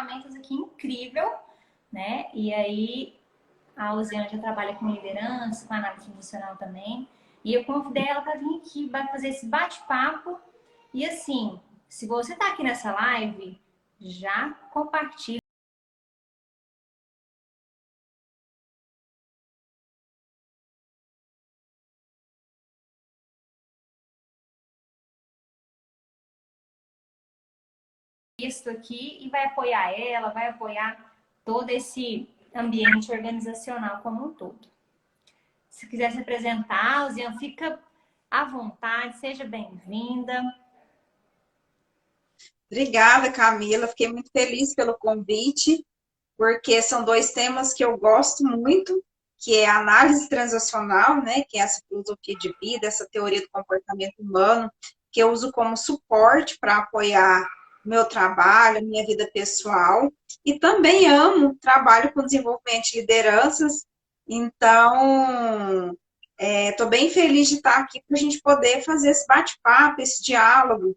ferramentas aqui incrível, né? E aí a Luziana já trabalha com liderança, com análise funcional também. E eu convidei ela para vir aqui, vai fazer esse bate-papo. E assim, se você está aqui nessa live, já compartilha isso aqui e vai apoiar ela, vai apoiar todo esse ambiente organizacional como um todo. Se quiser se apresentar, Luziana, fica à vontade, seja bem-vinda. Obrigada, Camila. Fiquei muito feliz pelo convite, porque são dois temas que eu gosto muito, que é a análise transacional, né, que é essa filosofia de vida, essa teoria do comportamento humano, que eu uso como suporte para apoiar o meu trabalho, minha vida pessoal, e também amo trabalho com desenvolvimento de lideranças, então estou bem feliz de estar aqui para a gente poder fazer esse bate-papo, esse diálogo,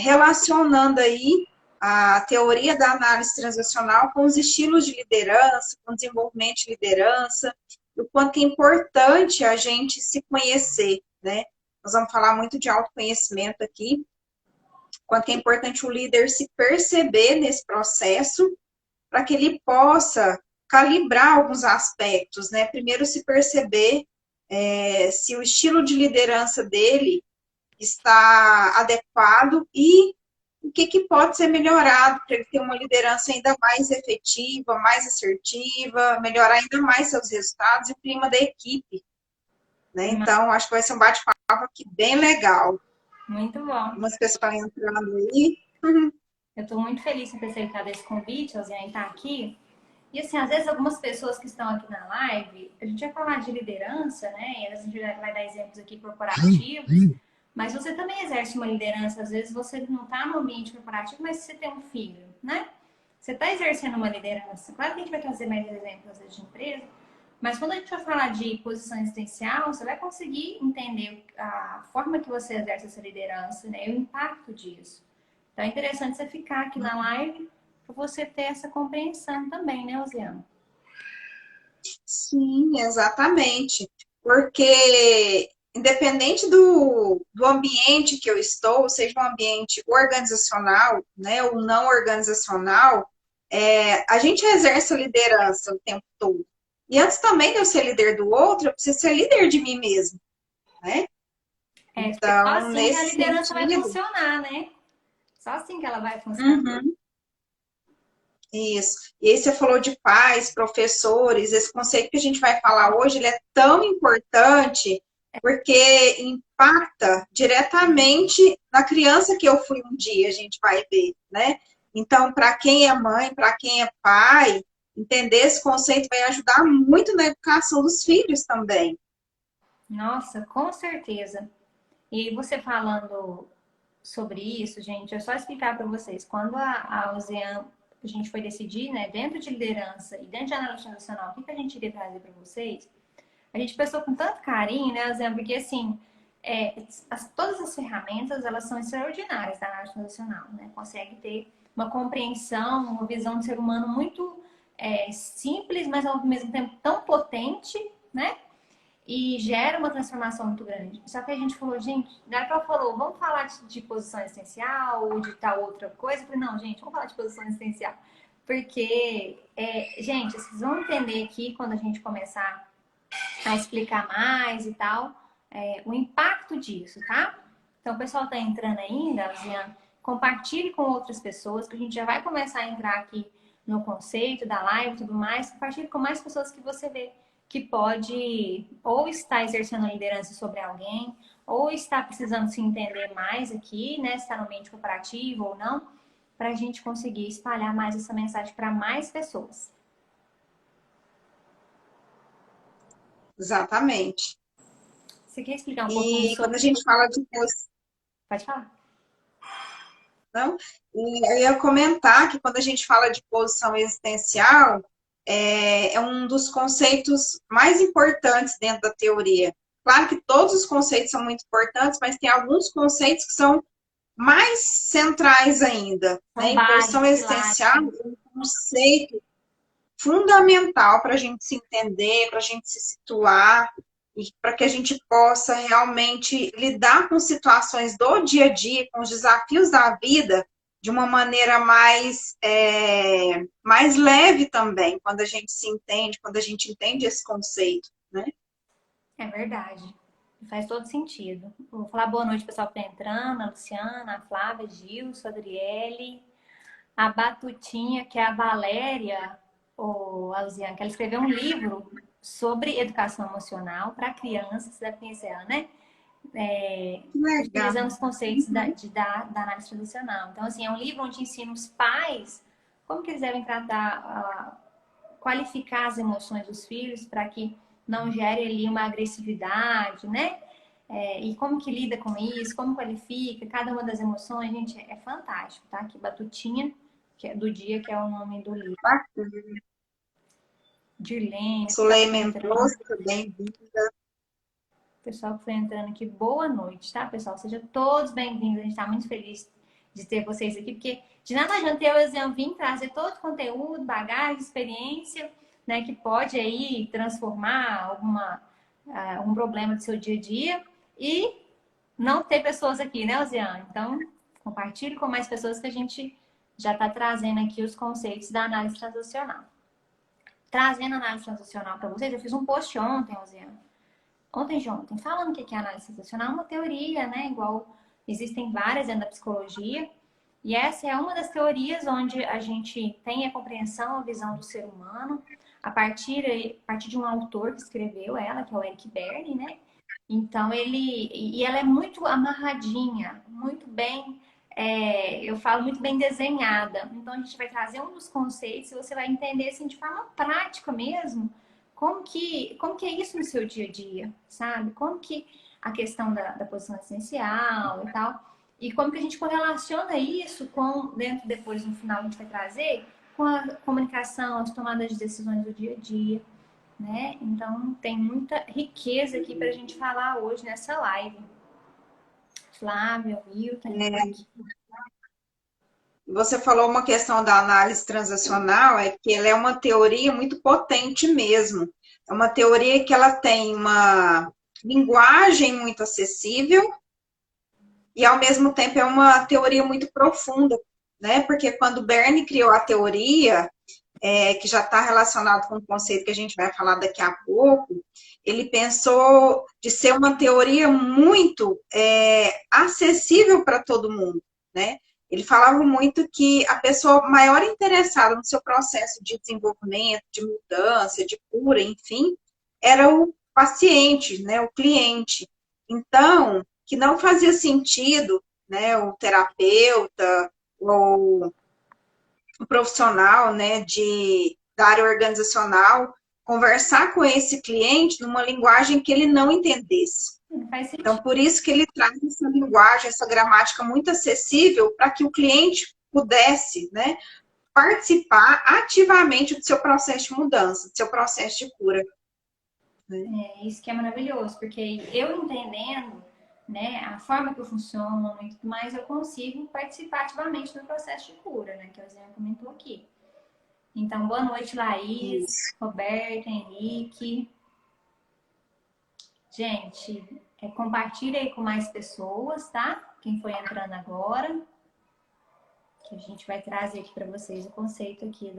relacionando aí a teoria da análise transacional com os estilos de liderança, com o desenvolvimento de liderança, o quanto é importante a gente se conhecer, né? Nós vamos falar muito de autoconhecimento aqui, o quanto é importante o líder se perceber nesse processo para que ele possa calibrar alguns aspectos, né? Primeiro, se perceber se o estilo de liderança dele está adequado e o que pode ser melhorado para ele ter uma liderança ainda mais efetiva, mais assertiva, melhorar ainda mais seus resultados e o clima da equipe, né? Então, acho que vai ser um bate-papo aqui bem legal. Muito bom. Algumas pessoas estão entrando aí. Eu estou muito feliz por ter aceitado esse convite, Luziana, estar aqui. E assim, às vezes algumas pessoas que estão aqui na live, a gente vai falar de liderança, né? E a gente vai dar exemplos aqui corporativos, mas você também exerce uma liderança. Às vezes você não está no ambiente corporativo, mas você tem um filho, né? Você está exercendo uma liderança. Claro que a gente vai trazer mais exemplos, às vezes, de empresa, mas quando a gente vai falar de posição existencial, você vai conseguir entender a forma que você exerce essa liderança, né? E o impacto disso. Então é interessante você ficar aqui na live para você ter essa compreensão também, né, Luziana? Sim, exatamente. Porque, independente do ambiente que eu estou, seja um ambiente organizacional, né, ou não organizacional, a gente exerce a liderança o tempo todo. E antes também de eu ser líder do outro, eu preciso ser líder de mim mesmo, né? Porque só Então, assim que a nesse liderança vai sentido. funcionar, né? Só assim que ela vai funcionar. Uhum. Isso. E aí você falou de pais, professores, esse conceito que a gente vai falar hoje, ele é tão importante porque impacta diretamente na criança que eu fui um dia, a gente vai ver, né? Então, para quem é mãe, para quem é pai, entender esse conceito vai ajudar muito na educação dos filhos também. Nossa, com certeza. E você falando sobre isso, gente, é só explicar para vocês. Quando a Ocean, a gente foi decidir, né, dentro de liderança e dentro de análise nacional, o que a gente iria trazer para vocês, a gente pensou com tanto carinho, né, Ocean, porque assim, todas as ferramentas, elas são extraordinárias da análise nacional, né? Consegue ter uma compreensão, uma visão do ser humano muito simples, mas ao mesmo tempo tão potente, né? E gera uma transformação muito grande. Só que a gente falou, gente, na hora que ela falou, vamos falar de posição essencial ou de tal outra coisa, eu falei, não, gente, vamos falar de posição essencial. Porque, gente, vocês vão entender aqui quando a gente começar a explicar mais e tal, o impacto disso, tá? Então, o pessoal tá entrando ainda, Luciana, compartilhe com outras pessoas, que a gente já vai começar a entrar aqui no conceito da live e tudo mais. Compartilhe com mais pessoas que você vê que pode ou estar exercendo a liderança sobre alguém, ou está precisando se entender mais aqui, né? Se está no ambiente corporativo ou não, para a gente conseguir espalhar mais essa mensagem para mais pessoas. Exatamente. Você quer explicar um pouquinho E quando a sobre... gente fala de Pode falar. Não? E eu ia comentar que quando a gente fala de posição existencial, é um dos conceitos mais importantes dentro da teoria. Claro que todos os conceitos são muito importantes, mas tem alguns conceitos que são mais centrais ainda, né? São Inversão bases, pilares, existencial né? é um conceito fundamental para a gente se entender, para a gente se situar e para que a gente possa realmente lidar com situações do dia a dia, com os desafios da vida, de uma maneira mais leve também, quando a gente se entende, quando a gente entende esse conceito, né? É verdade. Faz todo sentido. Vou falar boa noite, pessoal, que está entrando. A Luciana, a Flávia, a Gilson, a Adriele, a Batutinha, que é a Valéria, ou a Luciana, que ela escreveu um livro sobre educação emocional para crianças, você deve conhecer ela, né? Que legal. Utilizando os conceitos da análise tradicional. Então, assim, é um livro onde ensina os pais como que eles devem tratar, qualificar as emoções dos filhos para que não gere ali uma agressividade, né? E como que lida com isso, como qualifica cada uma das emoções, gente, é fantástico, tá? Aqui, Batutinha, que é do dia, que é o nome do livro. Dirlene, o pessoal que Sulei foi entrando, Mendonça, bem-vindo. o pessoal que foi entrando aqui, boa noite, tá, pessoal? Sejam todos bem-vindos, a gente está muito feliz de ter vocês aqui, porque de nada adianta eu vir trazer todo o conteúdo, bagagem, experiência, né, que pode aí transformar algum problema do seu dia a dia e não ter pessoas aqui, né, Oziane? Então, compartilhe com mais pessoas que a gente já está trazendo aqui os conceitos da análise transacional. Trazendo a análise transacional para vocês, eu fiz um post ontem, Oziane. Ontem de ontem, falando o que é análise transacional, uma teoria, né? Igual existem várias dentro da psicologia. E essa é uma das teorias onde a gente tem a compreensão, a visão do ser humano, a partir de um autor que escreveu ela, que é o Eric Berne, né? Então, ela é muito amarradinha, muito bem, eu falo muito bem desenhada. Então, a gente vai trazer um dos conceitos e você vai entender, assim, de forma prática mesmo, como que é isso no seu dia a dia, sabe? Como que a questão da posição essencial e tal, e como que a gente correlaciona isso depois no final a gente vai trazer, com a comunicação, as tomadas de decisões do dia a dia, né? Então, tem muita riqueza aqui para a gente falar hoje nessa live. Flávio, Wilton, Henrique. Você falou uma questão da análise transacional, é que ela é uma teoria muito potente mesmo. É uma teoria que ela tem uma linguagem muito acessível e, ao mesmo tempo, é uma teoria muito profunda, né? Porque quando Berne criou a teoria, que já está relacionado com o conceito que a gente vai falar daqui a pouco, ele pensou de ser uma teoria muito acessível para todo mundo, né? Ele falava muito que a pessoa maior interessada no seu processo de desenvolvimento, de mudança, de cura, enfim, era o paciente, né, o cliente. Então, que não fazia sentido, né, o terapeuta ou o profissional, né, da área organizacional conversar com esse cliente numa linguagem que ele não entendesse. Não faz Então, sentido. por isso que ele traz essa linguagem, essa gramática muito acessível para que o cliente pudesse, né, participar ativamente do seu processo de mudança, do seu processo de cura. Né? Isso que é maravilhoso, porque eu entendendo, né, a forma que eu funciono e tudo mais, eu consigo participar ativamente do processo de cura, né, que a Zé comentou aqui. Então, boa noite, Laís, Isso. Roberto, Henrique. Gente, compartilha aí com mais pessoas, tá? Quem foi entrando agora, que a gente vai trazer aqui para vocês o conceito aqui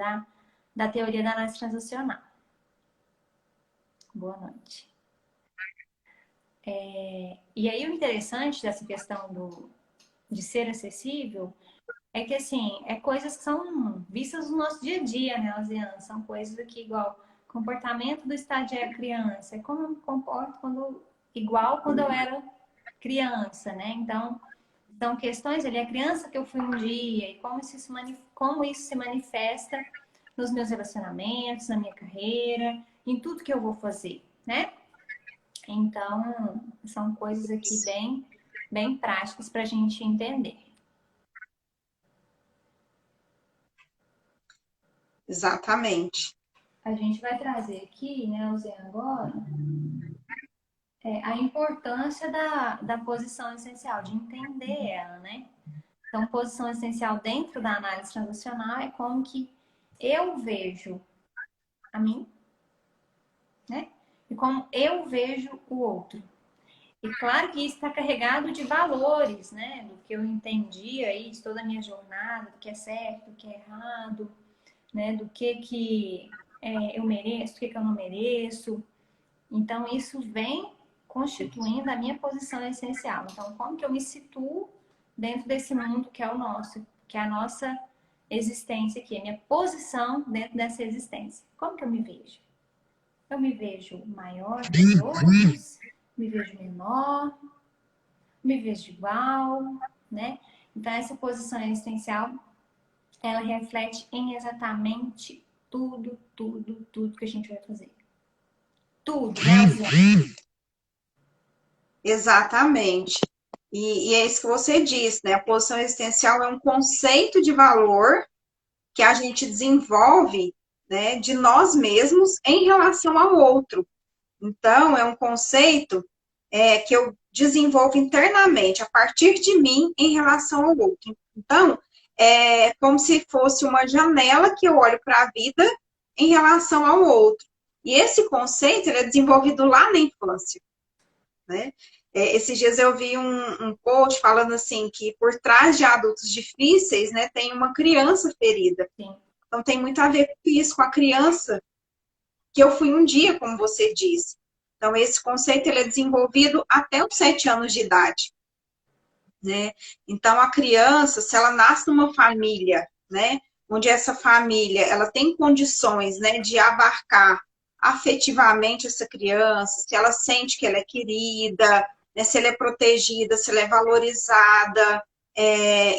da teoria da análise transacional. Boa noite. E aí o interessante dessa questão de ser acessível é que, assim, coisas que são vistas no nosso dia a dia, né, Oziana? São coisas aqui igual comportamento do estagiário criança, é como eu me comporto igual quando eu era criança, né? Então, são questões, ele é a criança que eu fui um dia e como isso se manifesta nos meus relacionamentos, na minha carreira, em tudo que eu vou fazer, né? Então, são coisas aqui bem, bem práticas para a gente entender. Exatamente. A gente vai trazer aqui, né, Zé, agora, a importância da posição essencial, de entender ela, né? Então, posição essencial dentro da análise transacional é como que eu vejo a mim, né? E como eu vejo o outro. E claro que isso está carregado de valores, né? Do que eu entendi aí de toda a minha jornada, do que é certo, do que é errado, né? Do que eu mereço, do que eu não mereço. Então, isso vem constituindo a minha posição essencial. Então, como que eu me situo dentro desse mundo que é o nosso, que é a nossa existência aqui, a minha posição dentro dessa existência? Como que eu me vejo? Eu me vejo maior que os outros? Me vejo menor? Me vejo igual? Né? Então, essa posição existencial, ela reflete em exatamente tudo que a gente vai fazer. Tudo, né, Luciana? Exatamente. E é isso que você disse, né? A posição existencial é um conceito de valor que a gente desenvolve, né, de nós mesmos em relação ao outro. Então, é um conceito que eu desenvolvo internamente, a partir de mim, em relação ao outro. Então, é como se fosse uma janela que eu olho para a vida em relação ao outro. E esse conceito ele é desenvolvido lá na infância, né? Esses dias eu vi um post falando assim que por trás de adultos difíceis, né, tem uma criança ferida. Sim. Então tem muito a ver com isso, com a criança que eu fui um dia, como você disse. Então esse conceito ele é desenvolvido até os 7 anos de idade, né? Então a criança, se ela nasce numa família, né, onde essa família ela tem condições, né, de abarcar afetivamente essa criança, se ela sente que ela é querida, né, se ela é protegida, se ela é valorizada,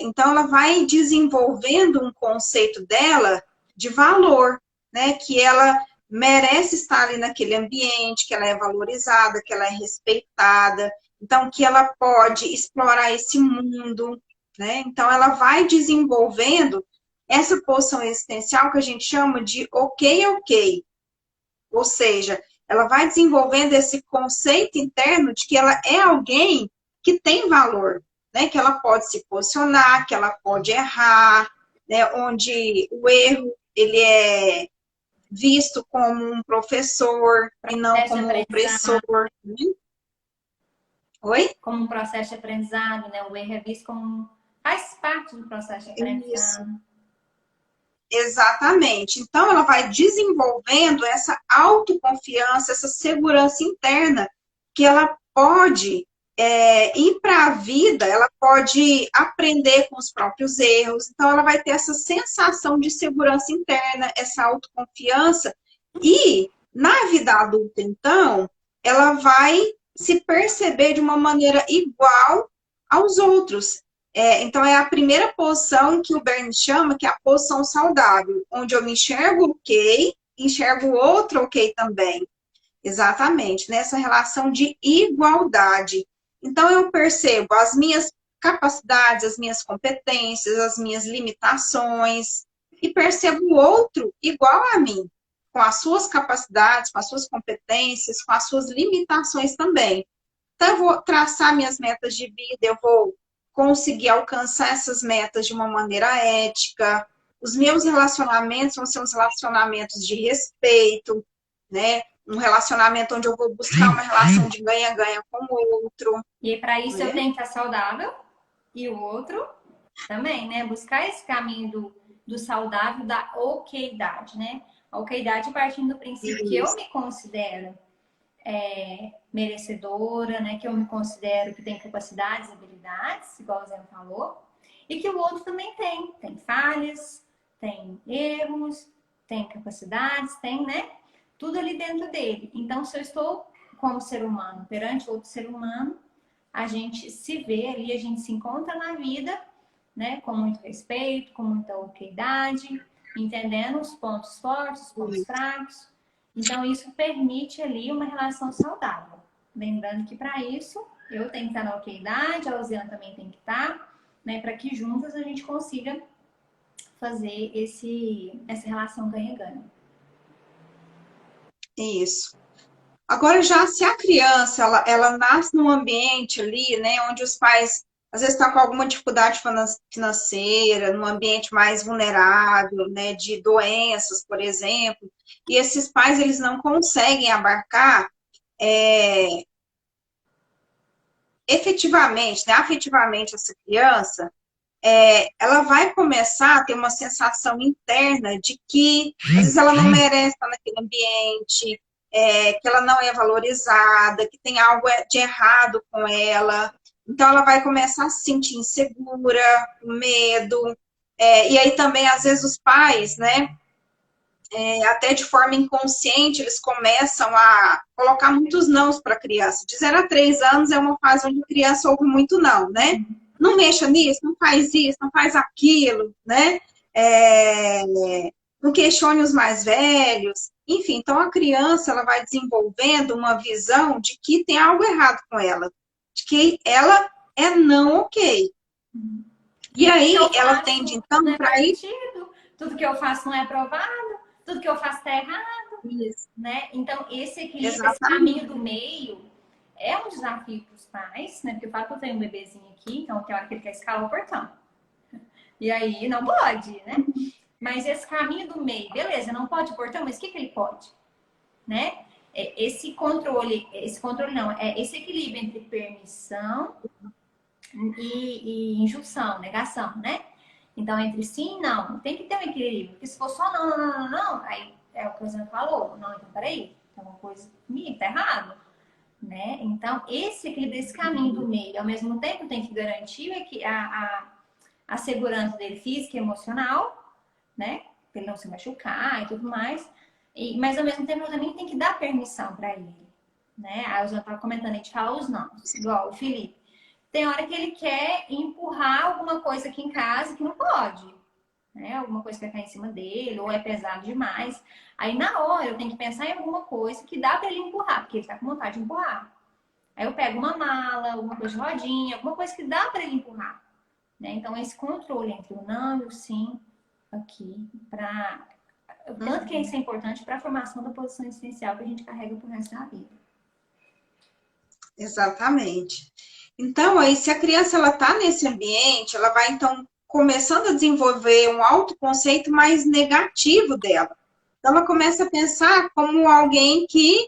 então ela vai desenvolvendo um conceito dela de valor, né, que ela merece estar ali naquele ambiente, que ela é valorizada, que ela é respeitada, então que ela pode explorar esse mundo, né? Então ela vai desenvolvendo essa posição existencial que a gente chama de ok, ok. Ou seja, ela vai desenvolvendo esse conceito interno de que ela é alguém que tem valor, né? Que ela pode se posicionar, que ela pode errar, né? Onde o erro ele é visto como um professor e não Processo de como um opressor. aprendizado, Né? Oi? como um processo de aprendizado, né? O erro é visto como faz parte do processo de Isso. aprendizado. Exatamente. Então, ela vai desenvolvendo essa autoconfiança, essa segurança interna, que ela pode ir para a vida, ela pode aprender com os próprios erros. Então, ela vai ter essa sensação de segurança interna, essa autoconfiança. E na vida adulta, então, ela vai se perceber de uma maneira igual aos outros. Então, é a primeira posição que o Bernie chama, que é a posição saudável, onde eu me enxergo ok, enxergo o outro ok também. Exatamente, nessa relação de igualdade. Então, eu percebo as minhas capacidades, as minhas competências, as minhas limitações, e percebo o outro igual a mim, com as suas capacidades, com as suas competências, com as suas limitações também. Então, eu vou traçar minhas metas de vida, eu vou conseguir alcançar essas metas de uma maneira ética. Os meus relacionamentos vão ser uns relacionamentos de respeito, né? Um relacionamento onde eu vou buscar uma relação de ganha-ganha com o outro, E para isso eu né? tenho que estar saudável e o outro também, né? Buscar esse caminho do saudável, da okeidade, né? A okeidade partindo do princípio que eu Isso, me considero merecedora, né? Que eu me considero que tem capacidades, habilidades, igual o Zé falou, e que o outro também tem falhas, tem erros, tem capacidades, tem, né? Tudo ali dentro dele. Então, se eu estou como ser humano perante outro ser humano, a gente se vê ali, a gente se encontra na vida, né? Com muito respeito, com muita oquidade, entendendo os pontos fortes, os pontos isso. fracos. Então, isso permite ali uma relação saudável. Lembrando que para isso eu tenho que estar na oquidade, a Luciana também tem que estar, né? Para que juntas a gente consiga fazer essa relação ganha-ganha. Isso. Agora, já se a criança, ela nasce num ambiente ali, né, onde os pais, às vezes, estão com alguma dificuldade financeira, num ambiente mais vulnerável, né, de doenças, por exemplo, e esses pais, eles não conseguem abarcar é, efetivamente, né, afetivamente essa criança, ela vai começar a ter uma sensação interna de que, às vezes, ela não merece estar naquele ambiente, que ela não é valorizada, que tem algo de errado com ela. Então, ela vai começar a se sentir insegura, com medo. E aí também, às vezes, os pais, né, até de forma inconsciente, eles começam a colocar muitos nãos para a criança. De 0 a 3 anos é uma fase onde a criança ouve muito não, né? Não mexa nisso, não faz isso, não faz aquilo, né? É, não questione os mais velhos. Enfim, então a criança ela vai desenvolvendo uma visão de que tem algo errado com ela, de que ela é não ok. E aí ela tende, então, não é para ir. permitido, tudo que eu faço não é aprovado, tudo que eu faço está errado, Isso, né? Então, esse equilíbrio, esse exatamente. caminho do meio é um desafio para os pais, né? Porque eu falo que eu tenho um bebezinho aqui, então tem hora que ele quer escalar o portão. E aí não pode, né? Mas esse caminho do meio, beleza, não pode o portão, mas o que, que ele pode? Né? Esse controle não, é esse equilíbrio entre permissão e injunção, negação, né? Então, entre sim e não, tem que ter um equilíbrio. Porque se for só não, não, não, não, não, aí é o que o Zé falou. Não, então peraí, tem uma coisa comigo, tá errado. Né? Então, esse equilíbrio, esse caminho do meio, ao mesmo tempo tem que garantir a segurança dele física e emocional, né? Pra ele não se machucar e tudo mais. Mas ao mesmo tempo eu também tem que dar permissão para ele. Né? Aí eu já estava comentando, a gente fala os nomes, igual o Felipe. Tem hora que ele quer empurrar alguma coisa aqui em casa que não pode. Né? Alguma coisa que vai cair em cima dele, ou é pesado demais. Aí na hora eu tenho que pensar em alguma coisa que dá para ele empurrar, porque ele está com vontade de empurrar. Aí eu pego uma mala, alguma coisa de rodinha, alguma coisa que dá para ele empurrar. Né? Então esse controle entre o não e o sim aqui, para tanto que isso é importante para a formação da posição existencial que a gente carrega pro resto da vida. Exatamente. Então, aí, se a criança ela está nesse ambiente, ela vai, então, começando a desenvolver um autoconceito mais negativo dela. Então, ela começa a pensar como alguém que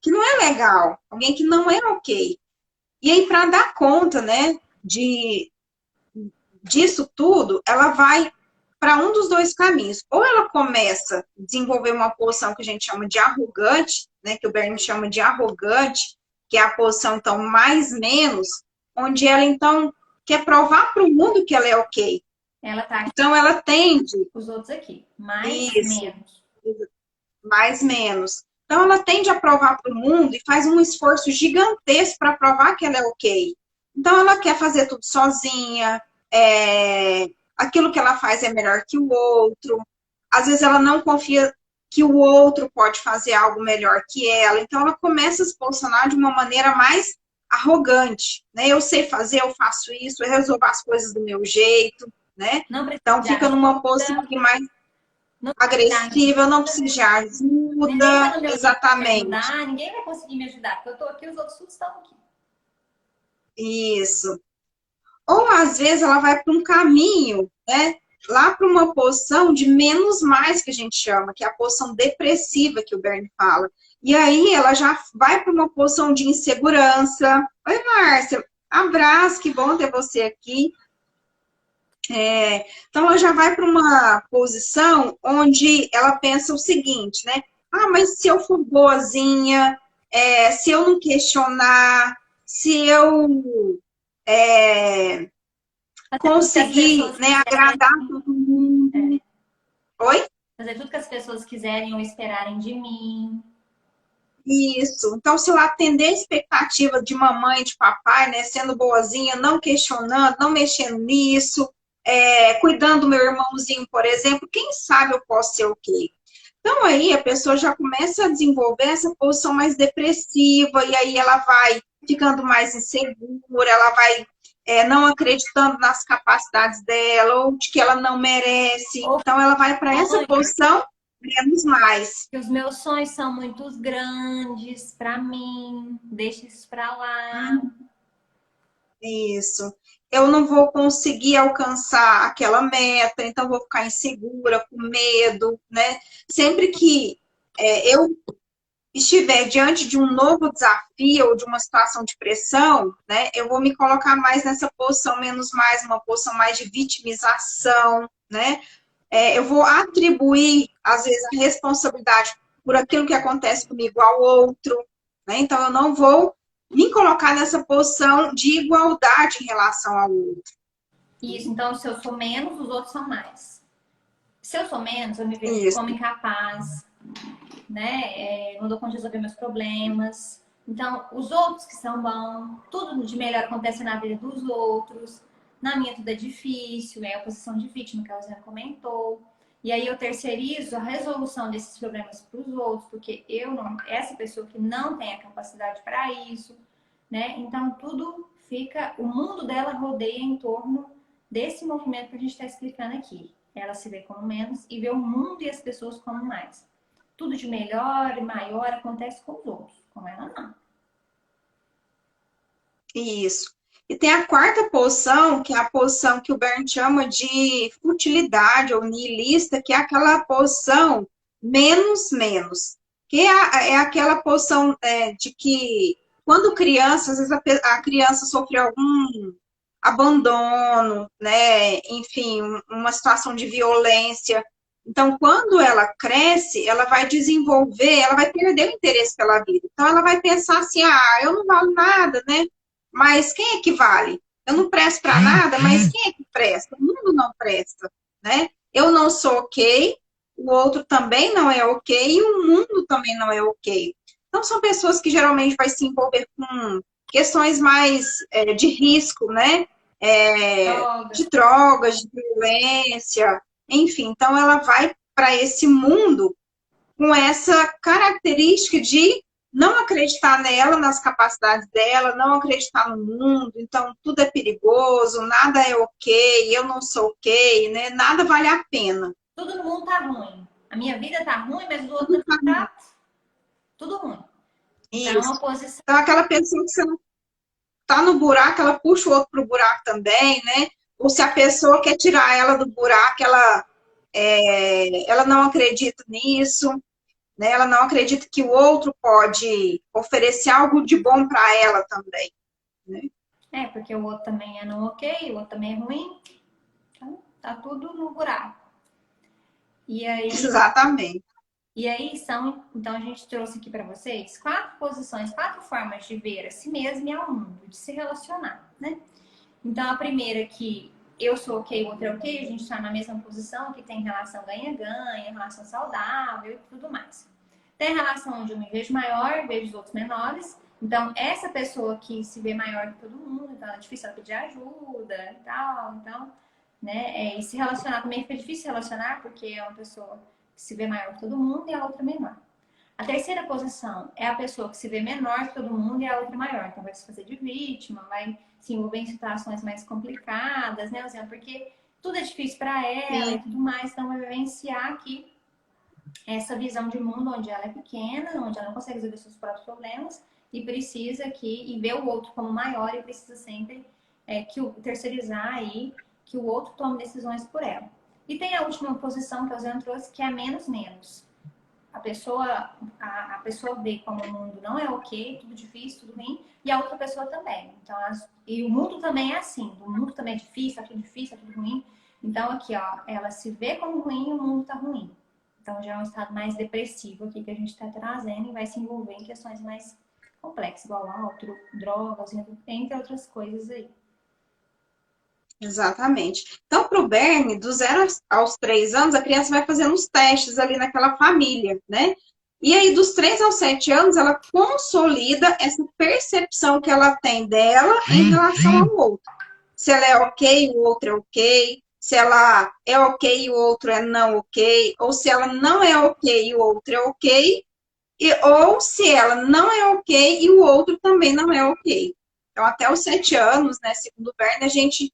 não é legal, alguém que não é ok. E aí, para dar conta, né, disso tudo, ela vai para um dos dois caminhos. Ou ela começa a desenvolver uma posição que a gente chama de arrogante, né, que o Bernie chama de arrogante, que é a posição, então, mais menos, onde ela, então, quer provar para o mundo que ela é ok. Ela tá aqui, então, ela tende... os outros aqui, mais, Isso, menos. mais, menos. Então, ela tende a provar para o mundo e faz um esforço gigantesco para provar que ela é ok. Então, ela quer fazer tudo sozinha, aquilo que ela faz é melhor que o outro. Às vezes, ela não confia que o outro pode fazer algo melhor que ela. Então, ela começa a se posicionar de uma maneira mais arrogante. Né? Eu sei fazer, eu faço isso, eu resolvo as coisas do meu jeito. Né? Não precisa Então, de fica numa ajuda, posição mais não precisa de agressiva, eu não ajuda. preciso de Ninguém tá ajuda, no meu nível de exatamente. ajudar, ninguém vai conseguir me ajudar, porque eu tô aqui, os outros todos estão aqui. Isso. Ou às vezes ela vai para um caminho, né? Lá para uma posição de menos mais que a gente chama, que é a posição depressiva que o Bernie fala. E aí ela já vai para uma posição de insegurança. Oi, Márcia, abraço, que bom ter você aqui. Então ela já vai para uma posição onde ela pensa o seguinte, né? Ah, mas se eu for boazinha, se eu não questionar, se eu Fazer tudo que as conseguir, pessoas né, quiserem. agradar todo mundo. Oi? Fazer tudo que as pessoas quiserem ou esperarem de mim. Isso. Então, se eu atender a expectativa de mamãe, de papai, né, sendo boazinha, não questionando, não mexendo nisso, cuidando do meu irmãozinho, por exemplo, quem sabe eu posso ser ok. Então, aí a pessoa já começa a desenvolver essa posição mais depressiva, e aí ela vai ficando mais insegura, ela vai não acreditando nas capacidades dela, ou de que ela não merece. Ou Então, ela vai para essa sonho, posição. menos mais. Que os meus sonhos são muito grandes para mim, deixa isso para lá. Isso. Eu não vou conseguir alcançar aquela meta, então vou ficar insegura, com medo, né? Sempre que eu estiver diante de um novo desafio ou de uma situação de pressão, né, eu vou me colocar mais nessa posição menos mais, uma posição mais de vitimização, né? Eu vou atribuir, às vezes, a responsabilidade por aquilo que acontece comigo ao outro, né? Então, eu não vou me colocar nessa posição de igualdade em relação ao outro. Isso, então se eu sou menos, os outros são mais. Se eu sou menos, eu me vejo Isso, como incapaz, né? Não dou conta de resolver meus problemas. Então, os outros que são bons, tudo de melhor acontece na vida dos outros. Na minha tudo é difícil, é a posição de vítima que a Luciana comentou. E aí eu terceirizo a resolução desses problemas para os outros, porque eu não, essa pessoa que não tem a capacidade para isso, né? Então tudo fica, o mundo dela rodeia em torno desse movimento que a gente está explicando aqui. Ela se vê como menos e vê o mundo e as pessoas como mais. Tudo de melhor e maior acontece com os outros, com ela não. isso. E tem a quarta posição, que é a posição que o Bern chama de futilidade ou nihilista, que é aquela posição menos menos. Que é aquela posição de que, quando criança, às vezes a criança sofreu algum abandono, né? Enfim, uma situação de violência. Então, quando ela cresce, ela vai desenvolver, ela vai perder o interesse pela vida. Então, ela vai pensar assim: ah, eu não valo nada, né? Mas quem é que vale? Eu não presto para nada, mas quem é que presta? O mundo não presta, né? Eu não sou ok, o outro também não é ok e o mundo também não é ok. Então, são pessoas que geralmente vai se envolver com questões mais de risco, né? Drogas. De drogas, de violência, enfim. Então, ela vai para esse mundo com essa característica de não acreditar nela, nas capacidades dela, não acreditar no mundo, então tudo é perigoso, nada é ok, eu não sou ok, né? Nada vale a pena. Tudo no mundo tá ruim. A minha vida tá ruim, mas o outro tá tudo ruim. Então, é Isso. uma posição. Então, aquela pessoa que você não tá no buraco, ela puxa o outro pro buraco também, né? Ou se a pessoa quer tirar ela do buraco, ela não acredita nisso, né? Ela não acredita que o outro pode oferecer algo de bom para ela também, né? Porque o outro também é não ok, o outro também é ruim. Então, tá tudo no buraco. E aí, Exatamente. então a gente trouxe aqui para vocês 4 posições, 4 formas de ver a si mesmo e ao mundo, de se relacionar, né? Então a primeira que eu sou ok, o outro é ok, a gente está na mesma posição, que tem relação ganha-ganha, relação saudável e tudo mais. Tem relação onde eu me vejo maior, vejo os outros menores. Então, essa pessoa que se vê maior que todo mundo, então é difícil ela pedir ajuda e tal. Então, né? E se relacionar também fica difícil relacionar, porque é uma pessoa que se vê maior que todo mundo e a outra menor. A terceira posição é a pessoa que se vê menor que todo mundo e a outra maior. Então, vai se fazer de vítima, vai se envolver em situações mais complicadas, né, Luciana? Porque tudo é difícil para ela e tudo mais. Então, vai vivenciar aqui essa visão de mundo onde ela é pequena, onde ela não consegue resolver seus próprios problemas e precisa e ver o outro como maior e precisa sempre terceirizar aí, que o outro tome decisões por ela. E tem a última posição que a Luciana trouxe, que é a menos menos. A pessoa vê como o mundo não é ok, tudo difícil, tudo ruim, e a outra pessoa também. Então, e o mundo também é assim, o mundo também é difícil, é tudo ruim. Então, aqui, ó, ela se vê como ruim e o mundo tá ruim. Então, já é um estado mais depressivo aqui que a gente está trazendo e vai se envolver em questões mais complexas, igual álcool, drogas, entre outras coisas aí. Exatamente. Então, para o Bernie, do 0 aos 3 anos, a criança vai fazendo os testes ali naquela família, né? E aí, dos 3 aos 7 anos, ela consolida essa percepção que ela tem dela em relação ao outro. Se ela é ok, o outro é ok. Se ela é ok e o outro é não ok. Ou se ela não é ok e o outro é ok. Ou se ela não é ok e o outro também não é ok. Então, até os 7 anos, né, segundo o Bernie, a gente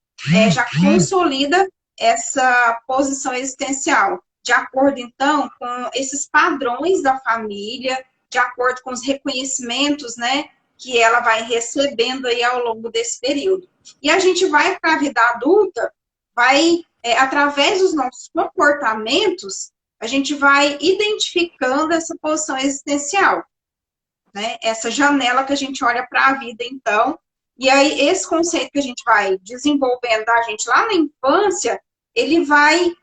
já consolida essa posição existencial de acordo, então, com esses padrões da família, de acordo com os reconhecimentos, né, que ela vai recebendo aí ao longo desse período. E a gente vai para a vida adulta, vai, através dos nossos comportamentos, a gente vai identificando essa posição existencial, né? Essa janela que a gente olha para a vida, então. E aí, esse conceito que a gente vai desenvolvendo da gente lá na infância, ele vai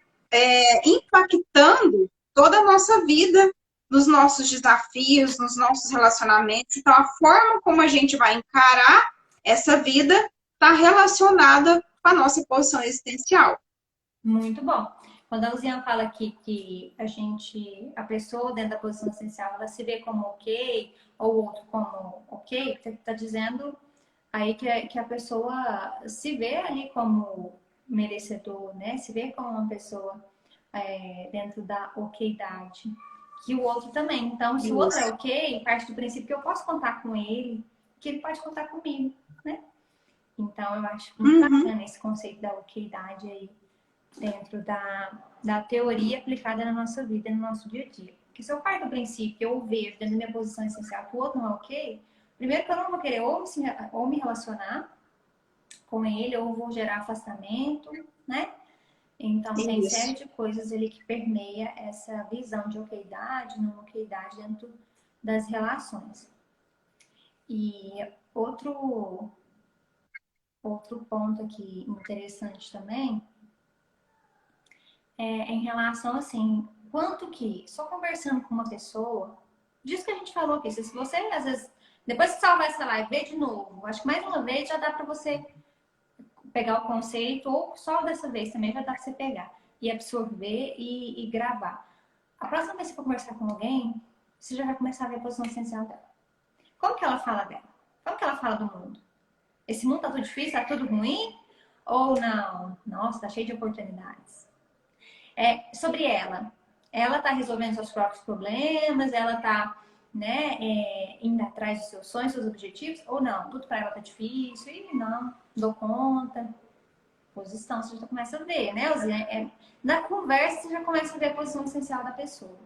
impactando toda a nossa vida, nos nossos desafios, nos nossos relacionamentos. Então, a forma como a gente vai encarar essa vida está relacionada com a nossa posição existencial. Muito bom. Quando a Luziana fala aqui que a pessoa dentro da posição essencial, ela se vê como ok, ou o outro como ok, você está dizendo aí que a pessoa se vê ali como merecedor, né? Se vê como uma pessoa dentro da okeidade. Que o outro também. Então, se o outro é ok, parte do princípio que eu posso contar com ele, que ele pode contar comigo, né? Então, eu acho muito bacana esse conceito da okeidade aí, dentro da teoria aplicada na nossa vida, no nosso dia a dia. Porque se eu parto do princípio que eu vejo dentro da minha posição essencial que o outro não é ok, primeiro que eu não vou querer ou me relacionar com ele, ou vou gerar afastamento, né? Então, tem série de coisas ali que permeia essa visão de okeidade, não okeidade dentro das relações. E outro ponto aqui interessante também em relação, assim, quanto que, só conversando com uma pessoa, disso que a gente falou aqui, se você, às vezes, depois que salvar essa live, vê de novo, acho que mais uma vez já dá para você pegar o conceito, ou só dessa vez também já dá para você pegar e absorver e gravar. A próxima vez que você for conversar com alguém, você já vai começar a ver a posição essencial dela. Como que ela fala dela? Como que ela fala do mundo? Esse mundo tá tudo difícil, tá tudo ruim? Ou não? Nossa, tá cheio de oportunidades. Sobre ela. Ela tá resolvendo seus próprios problemas, ela tá, né, indo atrás dos seus sonhos, seus objetivos, ou não? Tudo pra ela tá difícil, e não, dou conta. Posição, você já começa a ver, né, Ozzy? Na conversa, você já começa a ver a posição essencial da pessoa.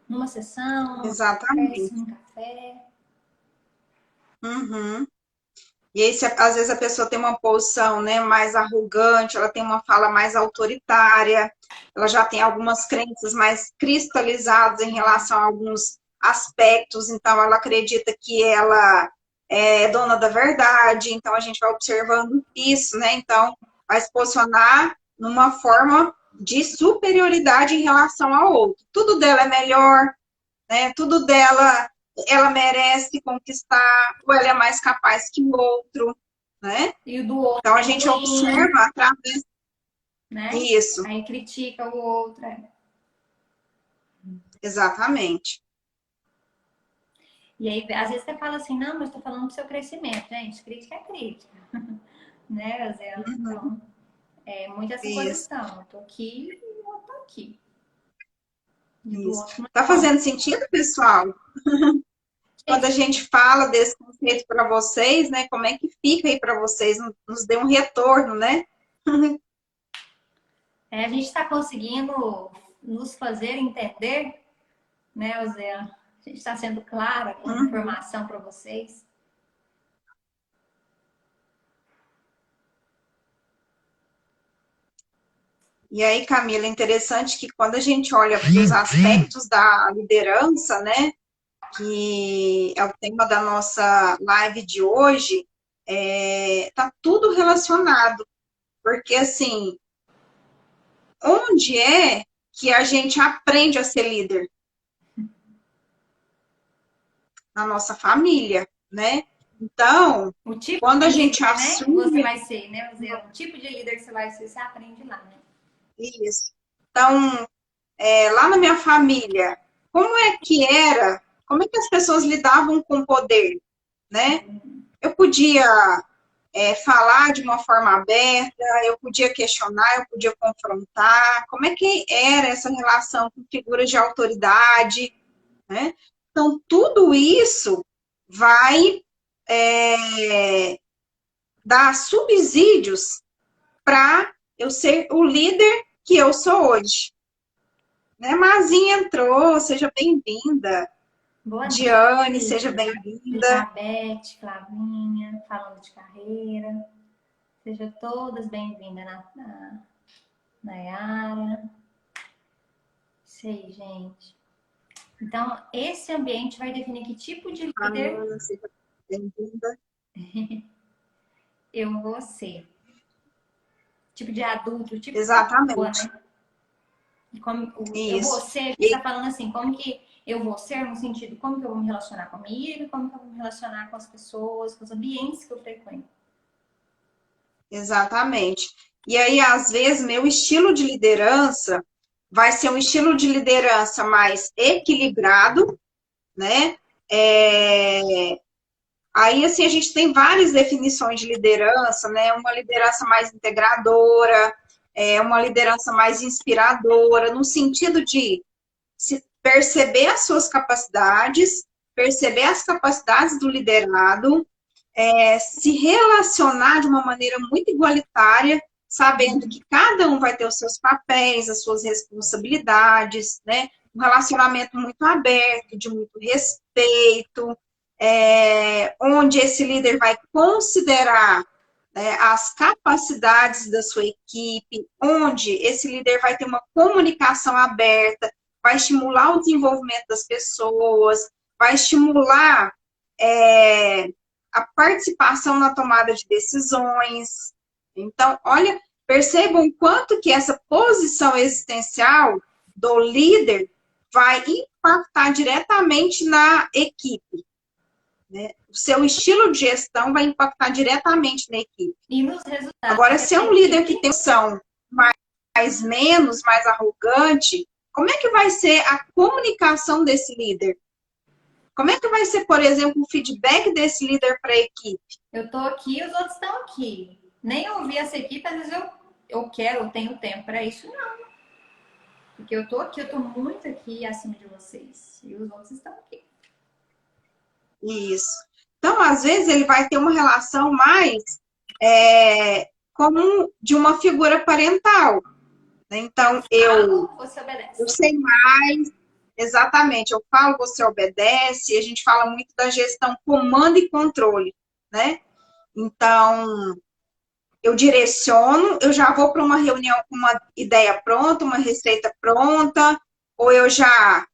Numa sessão, numa conversa, num café. E aí, às vezes, a pessoa tem uma posição, né, mais arrogante, ela tem uma fala mais autoritária, ela já tem algumas crenças mais cristalizadas em relação a alguns aspectos, então ela acredita que ela é dona da verdade, então a gente vai observando isso, né? Então, vai se posicionar numa forma de superioridade em relação ao outro. Tudo dela é melhor, né? Tudo dela ela merece conquistar, ou ela é mais capaz que o outro, né? E o do outro então a gente observa através, né? Isso. Aí critica o outro. Exatamente. E aí, às vezes você fala assim, não, mas estou falando do seu crescimento. Gente, crítica é crítica. Né, Zé? Então, muito essa posição. Eu tô aqui e eu tô aqui. Isso. Tá fazendo sentido, pessoal? Quando a gente fala desse conceito para vocês, né? Como é que fica aí para vocês? Nos dê um retorno, né? A gente está conseguindo nos fazer entender, né, Zé? A gente está sendo clara com a informação para vocês. E aí, Camila, é interessante que quando a gente olha para os aspectos da liderança, né? Que é o tema da nossa live de hoje, tá tudo relacionado. Porque, assim, onde é que a gente aprende a ser líder? Na nossa família, né? Então, quando a gente assume... Né? Você vai ser, né? O tipo de líder que você vai ser, você aprende lá, né? Isso. Então, lá na minha família, como é que era? Como é que as pessoas lidavam com o poder, né? Eu podia falar de uma forma aberta, eu podia questionar, eu podia confrontar. Como é que era essa relação com figuras de autoridade, né? Então, tudo isso vai dar subsídios para eu ser o líder que eu sou hoje. Né? Mazinha entrou, seja bem-vinda. Boa Diane, noite, seja bem-vinda. Elizabeth, Flavinha, falando de carreira. Sejam todas bem-vindas, Nayara. Sei, gente. Então, esse ambiente vai definir que tipo de líder Ana, seja bem-vinda. eu vou ser. Tipo de adulto, tipo de pessoa, Exatamente. né? Como eu vou Isso. ser, você E, está falando assim, como que eu vou ser no sentido, como que eu vou me relacionar comigo, como que eu vou me relacionar com as pessoas, com os ambientes que eu frequento. exatamente. E aí, às vezes, meu estilo de liderança vai ser um estilo de liderança mais equilibrado, né? Aí, assim, a gente tem várias definições de liderança, né? Uma liderança mais integradora, uma liderança mais inspiradora, no sentido de se perceber as suas capacidades, perceber as capacidades do liderado, se relacionar de uma maneira muito igualitária, sabendo que cada um vai ter os seus papéis, as suas responsabilidades, né? Um relacionamento muito aberto, de muito respeito, onde esse líder vai considerar, né, as capacidades da sua equipe, onde esse líder vai ter uma comunicação aberta, vai estimular o desenvolvimento das pessoas, vai estimular a participação na tomada de decisões. Então, olha, percebam o quanto que essa posição existencial do líder vai impactar diretamente na equipe. Né? O seu estilo de gestão vai impactar diretamente na equipe. E nos resultados. Agora, se é um líder que tem ação mais menos, mais arrogante, como é que vai ser a comunicação desse líder? Como é que vai ser, por exemplo, o feedback desse líder para a equipe? Eu estou aqui, os outros estão aqui. Nem ouvir essa equipe, às vezes eu quero, eu tenho tempo para isso, não. Porque eu estou aqui, eu estou muito aqui acima de vocês. E os outros estão aqui. Isso. Então, às vezes, ele vai ter uma relação mais como de uma figura parental. Né? Então, você obedece. Eu sei mais, exatamente, eu falo, você obedece, a gente fala muito da gestão comando e controle, né? Então, eu direciono, eu já vou para uma reunião com uma ideia pronta, uma receita pronta, ou eu já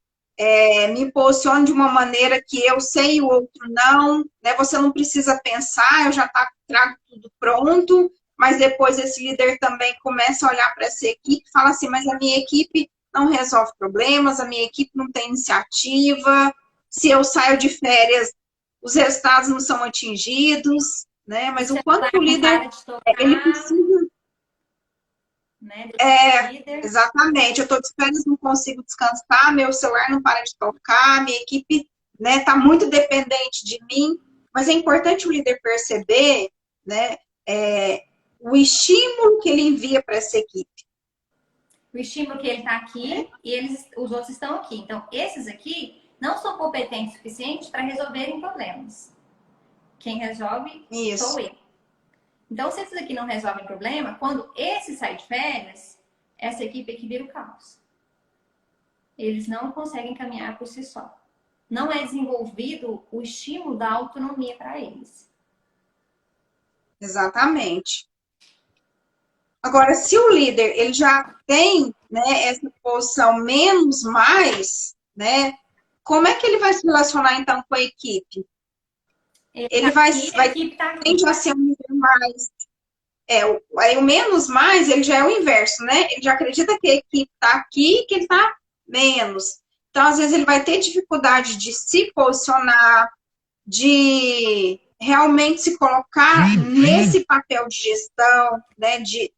me posiciono de uma maneira que eu sei e o outro não, né? Você não precisa pensar, eu já trago tudo pronto, mas depois esse líder também começa a olhar para essa equipe e fala assim, mas a minha equipe não resolve problemas, a minha equipe não tem iniciativa, se eu saio de férias, os resultados não são atingidos, né? Mas o quanto que o líder, ele precisa... Né, exatamente, eu estou de férias, não consigo descansar, meu celular não para de tocar, minha equipe está muito dependente de mim, mas é importante o líder perceber, né, o estímulo que ele envia para essa equipe. O estímulo que ele está aqui e os outros estão aqui. Então, esses aqui não são competentes o suficiente para resolverem problemas. Quem resolve sou eu. Então, se esses aqui não resolvem problema, quando esse sai de férias, essa equipe aqui vira o caos. Eles não conseguem caminhar por si só. Não é desenvolvido o estímulo da autonomia para eles. Exatamente. Agora, se o líder ele já tem, né, essa posição menos mais, né, como é que ele vai se relacionar então com a equipe? Ele vai tende a ser um líder mais. Aí o menos mais, ele já é o inverso, né? Ele já acredita que a equipe está aqui e que ele está menos. Então, às vezes, ele vai ter dificuldade de se posicionar, de realmente se colocar nesse papel de gestão, né? De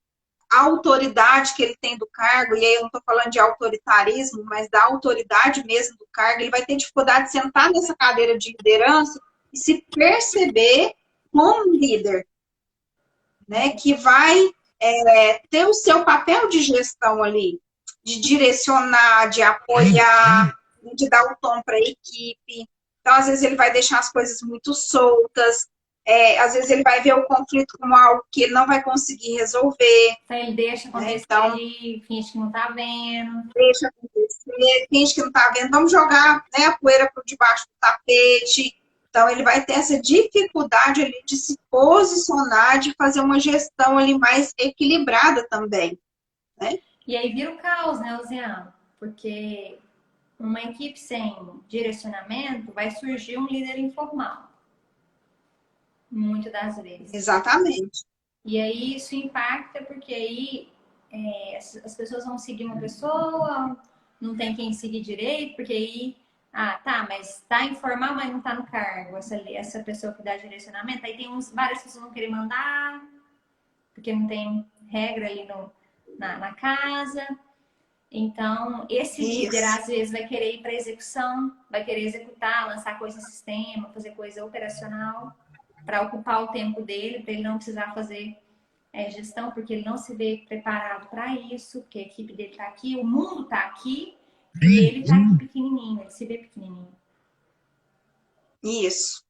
autoridade que ele tem do cargo, e aí eu não estou falando de autoritarismo, mas da autoridade mesmo do cargo, ele vai ter dificuldade de sentar nessa cadeira de liderança e se perceber como líder, né, que vai ter o seu papel de gestão ali, de direcionar, de apoiar, de dar o tom para a equipe. Então, às vezes, ele vai deixar as coisas muito soltas, às vezes ele vai ver o conflito como algo que ele não vai conseguir resolver, Então ele deixa né? acontecer Então, e finge que não tá vendo. deixa acontecer, finge que não está vendo, vamos jogar, né, a poeira por debaixo do tapete. Então, ele vai ter essa dificuldade ali de se posicionar, de fazer uma gestão ali mais equilibrada também, né? E aí vira o caos, né, Luciano? Porque uma equipe sem direcionamento vai surgir um líder informal, muitas das vezes. Exatamente. E aí isso impacta porque aí as pessoas vão seguir uma pessoa, não tem quem seguir direito, porque aí, tá, mas tá informal, mas não tá no cargo, essa pessoa que dá direcionamento. Aí tem várias pessoas que vão querer mandar, porque não tem regra ali na casa. Então, esse líder, Isso. às vezes, vai querer ir para execução, vai querer executar, lançar coisa no sistema, fazer coisa operacional, para ocupar o tempo dele, para ele não precisar fazer gestão, porque ele não se vê preparado para isso, porque a equipe dele está aqui, o mundo está aqui, e ele está aqui pequenininho, ele se vê pequenininho. Isso.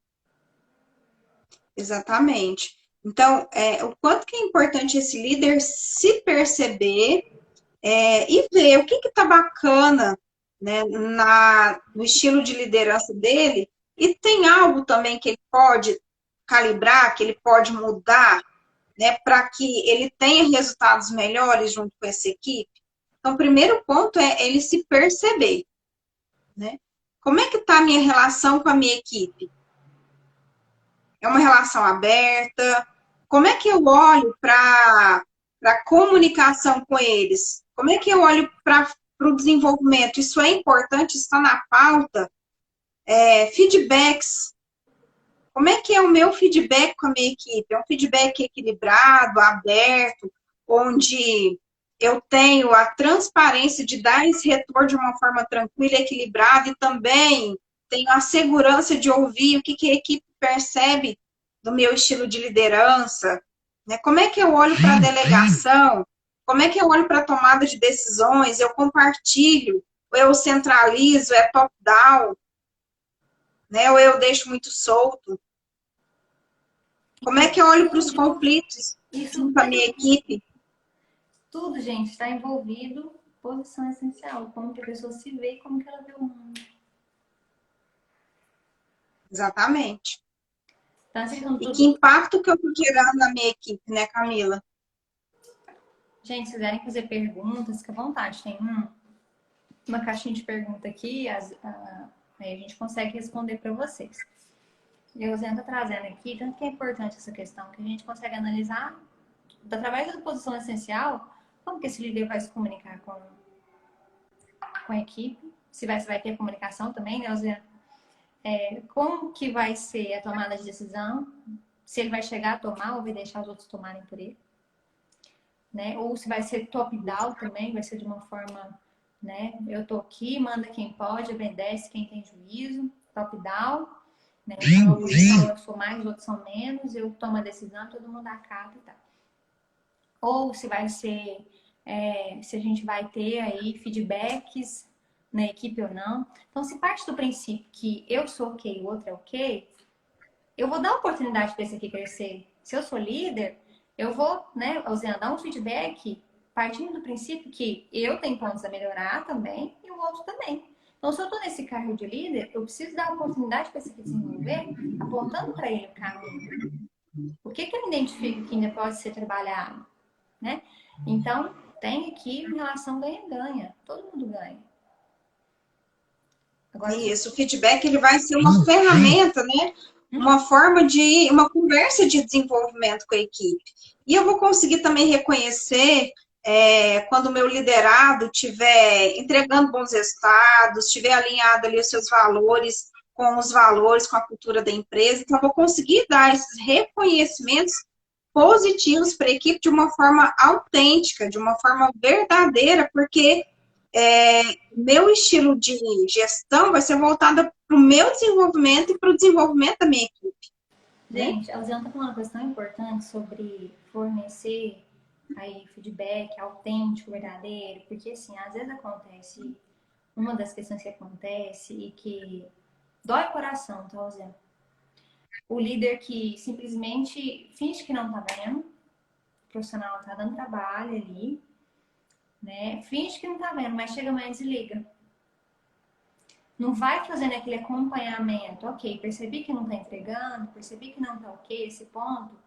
Exatamente. Então, o quanto que é importante esse líder se perceber e ver o que está bacana, né, no estilo de liderança dele, e tem algo também que ele pode calibrar, que ele pode mudar, né, para que ele tenha resultados melhores junto com essa equipe. Então, o primeiro ponto é ele se perceber, né? Como é que está a minha relação com a minha equipe? É uma relação aberta? Como é que eu olho para a comunicação com eles? Como é que eu olho para o desenvolvimento? Isso é importante, está na pauta. Feedbacks. Como é que é o meu feedback com a minha equipe? É um feedback equilibrado, aberto, onde eu tenho a transparência de dar esse retorno de uma forma tranquila, equilibrada, e também tenho a segurança de ouvir o que a equipe percebe do meu estilo de liderança, né? Como é que eu olho para a delegação? Como é que eu olho para a tomada de decisões? Eu compartilho, ou eu centralizo, é top-down, né? Ou eu deixo muito solto? Como é que eu olho para os conflitos Isso, junto à minha equipe? tudo, gente, está envolvido posição essencial, como que a pessoa se vê e como que ela vê o mundo. Exatamente. Então, assim, são E que tudo. impacto que eu estou gerando na minha equipe, né, Camila? Gente, se quiserem fazer perguntas, fica à vontade. Tem uma caixinha de pergunta aqui, aí a gente consegue responder para vocês. Eu estou trazendo aqui, tanto que é importante essa questão, que a gente consegue analisar, através da posição essencial, como que esse líder vai se comunicar com a equipe, se vai ter comunicação também, né, Luciana? Como que vai ser a tomada de decisão, se ele vai chegar a tomar ou vai deixar os outros tomarem por ele, né? Ou se vai ser top-down também, vai ser de uma forma, né? Eu tô aqui, manda quem pode, obedece quem tem juízo, top-down, né? Então, eu sou mais, os outros são menos, eu tomo a decisão, todo mundo acata e tal. Ou se vai ser, se a gente vai ter aí feedbacks na equipe ou não. Então, se parte do princípio que eu sou ok, o outro é ok, eu vou dar oportunidade para esse aqui crescer. Se eu sou líder, eu vou, né, dar um feedback partindo do princípio que eu tenho pontos a melhorar também e o outro também. Então, se eu estou nesse cargo de líder, eu preciso dar oportunidade para esse aqui desenvolver, apontando para ele o caminho. O que ele identifica que ainda pode ser trabalhado, né? Então, tem aqui uma relação ganha-ganha. Todo mundo ganha. Agora, Isso, o feedback ele vai ser uma ferramenta, né? Uma forma de, uma conversa de desenvolvimento com a equipe. E eu vou conseguir também reconhecer quando o meu liderado estiver entregando bons resultados, estiver alinhado ali os seus valores com os valores, com a cultura da empresa. Então, eu vou conseguir dar esses reconhecimentos positivos para a equipe de uma forma autêntica, de uma forma verdadeira, porque meu estilo de gestão vai ser voltada para o meu desenvolvimento e para o desenvolvimento da minha equipe, né? gente, a Luciana está falando uma questão importante sobre fornecer aí feedback autêntico, verdadeiro, porque assim, às vezes acontece, uma das questões que acontece e que dói o coração, tá, Luciana? o líder que simplesmente finge que não tá vendo, o profissional tá dando trabalho ali, né? Finge que não tá vendo, mas chega amanhã e desliga. Não vai fazendo aquele acompanhamento. Ok, percebi que não tá entregando, percebi que não tá ok esse ponto.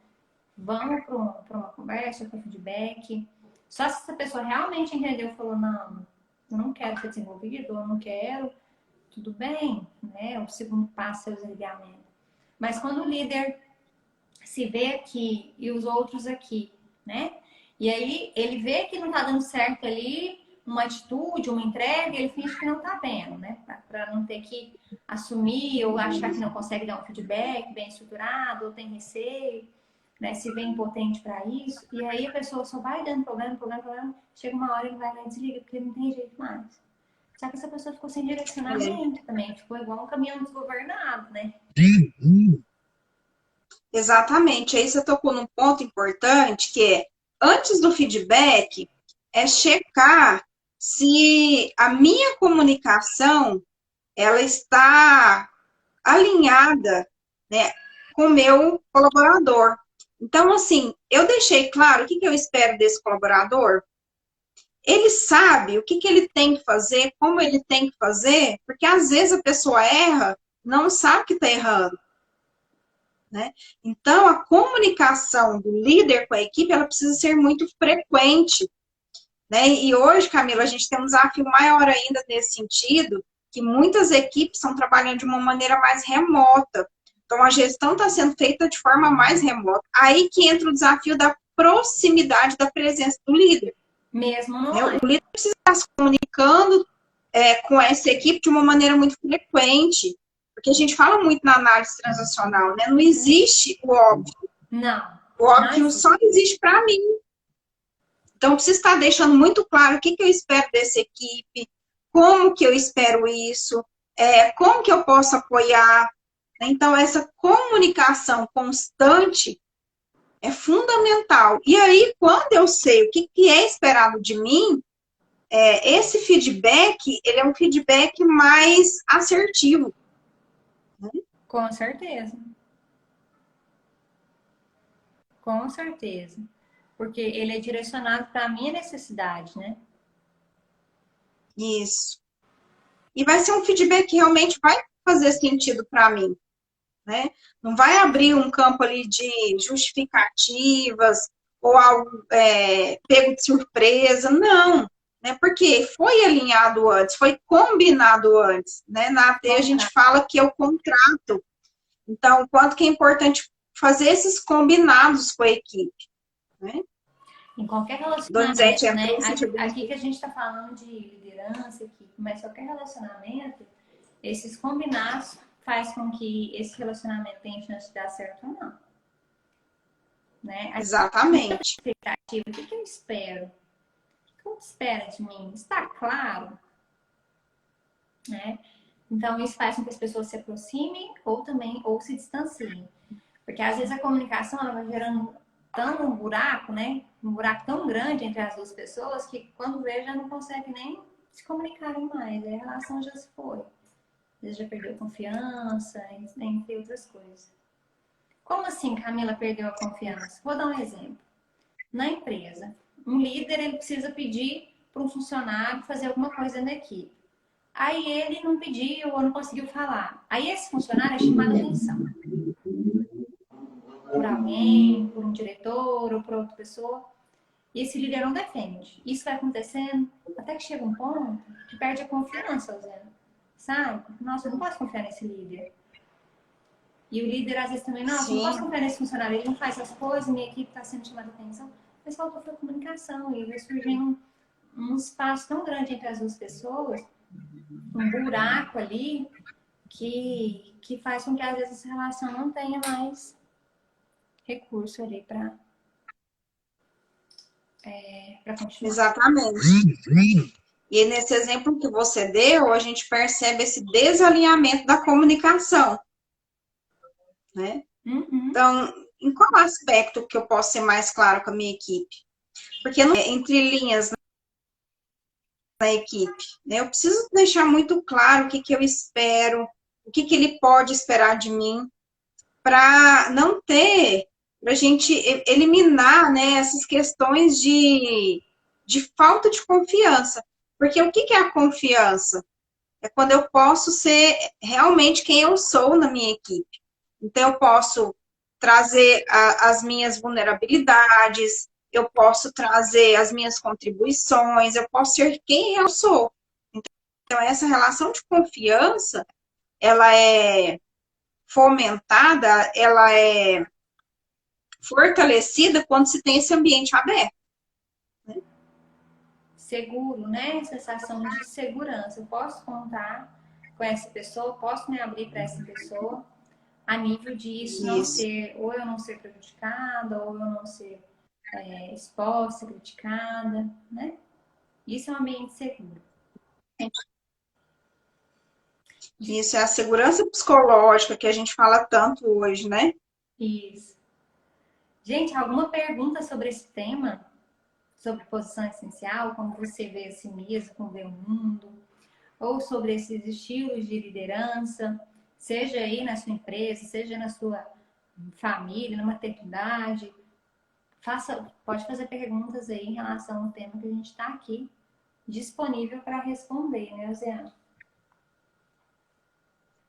Vamos para uma conversa, para feedback. Só se essa pessoa realmente entendeu e falou, não, eu não quero ser desenvolvido, eu não quero, tudo bem, né? O segundo passo é o desligamento. Mas quando o líder se vê aqui e os outros aqui, né? E aí ele vê que não tá dando certo ali, uma atitude, uma entrega, ele finge que não tá vendo, né? Para não ter que assumir ou achar que não consegue dar um feedback bem estruturado, ou tem receio, né? Se vê impotente para isso. E aí a pessoa só vai dando problema. Chega uma hora ele vai lá e desliga, porque não tem jeito mais. Só que essa pessoa ficou sem direcionamento também, ficou igual um caminhão desgovernado, né? Exatamente. Aí você tocou num ponto importante, que é, antes do feedback, é checar se a minha comunicação, ela está alinhada, né, com o meu colaborador. Então, assim, eu deixei claro o que eu espero desse colaborador. Ele sabe o que ele tem que fazer, como ele tem que fazer, porque às vezes a pessoa erra, não sabe que está errando. Né? Então, a comunicação do líder com a equipe, ela precisa ser muito frequente. Né? E hoje, Camila, a gente tem um desafio maior ainda nesse sentido, que muitas equipes estão trabalhando de uma maneira mais remota. Então, a gestão está sendo feita de forma mais remota. Aí que entra o desafio da proximidade da presença do líder. Mesmo Né? online. O líder precisa estar se comunicando com essa equipe de uma maneira muito frequente. Porque a gente fala muito na análise transacional, né? Não existe o óbvio. Não. O óbvio só existe para mim. Então, preciso estar deixando muito claro o que eu espero dessa equipe, como que eu espero isso, como que eu posso apoiar. Então, essa comunicação constante é fundamental. E aí, quando eu sei o que é esperado de mim, esse feedback, ele é um feedback mais assertivo. Com certeza. Com certeza. Porque ele é direcionado para a minha necessidade, né? Isso. E vai ser um feedback que realmente vai fazer sentido para mim. Né? Não vai abrir um campo ali de justificativas ou algo pego de surpresa, não. Né? Porque foi alinhado antes, foi combinado antes. Né? Na AT a gente fala que é o contrato. Então, o quanto que é importante fazer esses combinados com a equipe. Né? Em qualquer relacionamento, né? Aqui que a gente está falando de liderança, mas qualquer relacionamento, esses combinados faz com que esse relacionamento tenha chance de dar certo ou não. Né? Exatamente. Expectativa, o que eu espero? O que eu espero de mim? Está claro? Né? Então, isso faz com que as pessoas se aproximem ou se distanciem. Porque às vezes a comunicação ela vai gerando um buraco, né? Um buraco tão grande entre as duas pessoas que quando vê já não consegue nem se comunicarem mais. Aí a relação já se foi. Às vezes já perdeu confiança, entre outras coisas. Como assim, Camila, perdeu a confiança? Vou dar um exemplo. Na empresa, um líder ele precisa pedir para um funcionário fazer alguma coisa na equipe. Aí ele não pediu ou não conseguiu falar. Aí esse funcionário é chamado a atenção por alguém, por um diretor ou por outra pessoa. E esse líder não defende. Isso vai acontecendo até que chega um ponto que perde a confiança, Zé. Sabe? Nossa, eu não posso confiar nesse líder. E o líder, às vezes, também, nossa, eu não posso confiar nesse funcionário, ele não faz as coisas, minha equipe está sendo chamada a atenção. Mas faltou foi comunicação. E vai surgindo um espaço tão grande entre as duas pessoas, um buraco ali, que faz com que, às vezes, essa relação não tenha mais recurso ali para continuar. Exatamente. E nesse exemplo que você deu, a gente percebe esse desalinhamento da comunicação. Né? Uhum. Então, em qual aspecto que eu posso ser mais claro com a minha equipe? Porque não é entre linhas na equipe. Né? Eu preciso deixar muito claro o que eu espero, o que ele pode esperar de mim. para não ter, para a gente eliminar, né, essas questões de falta de confiança. Porque o que é a confiança? É quando eu posso ser realmente quem eu sou na minha equipe. Então, eu posso trazer as minhas vulnerabilidades, eu posso trazer as minhas contribuições, eu posso ser quem eu sou. Então, essa relação de confiança, ela é fomentada, ela é fortalecida quando se tem esse ambiente aberto. Seguro, né? Sensação de segurança. Eu posso contar com essa pessoa, posso me abrir para essa pessoa, a nível disso não Isso. ser, ou eu não ser prejudicada, ou eu não ser exposta, criticada, né? Isso é um ambiente seguro. Isso é a segurança psicológica que a gente fala tanto hoje, né? Isso. Gente, alguma pergunta sobre esse tema? Sobre posição essencial, como você vê a si mesmo, como vê o mundo? Ou sobre esses estilos de liderança, seja aí na sua empresa, seja na sua família, na maternidade. Pode fazer perguntas aí em relação ao tema que a gente está aqui disponível para responder, né, Zé?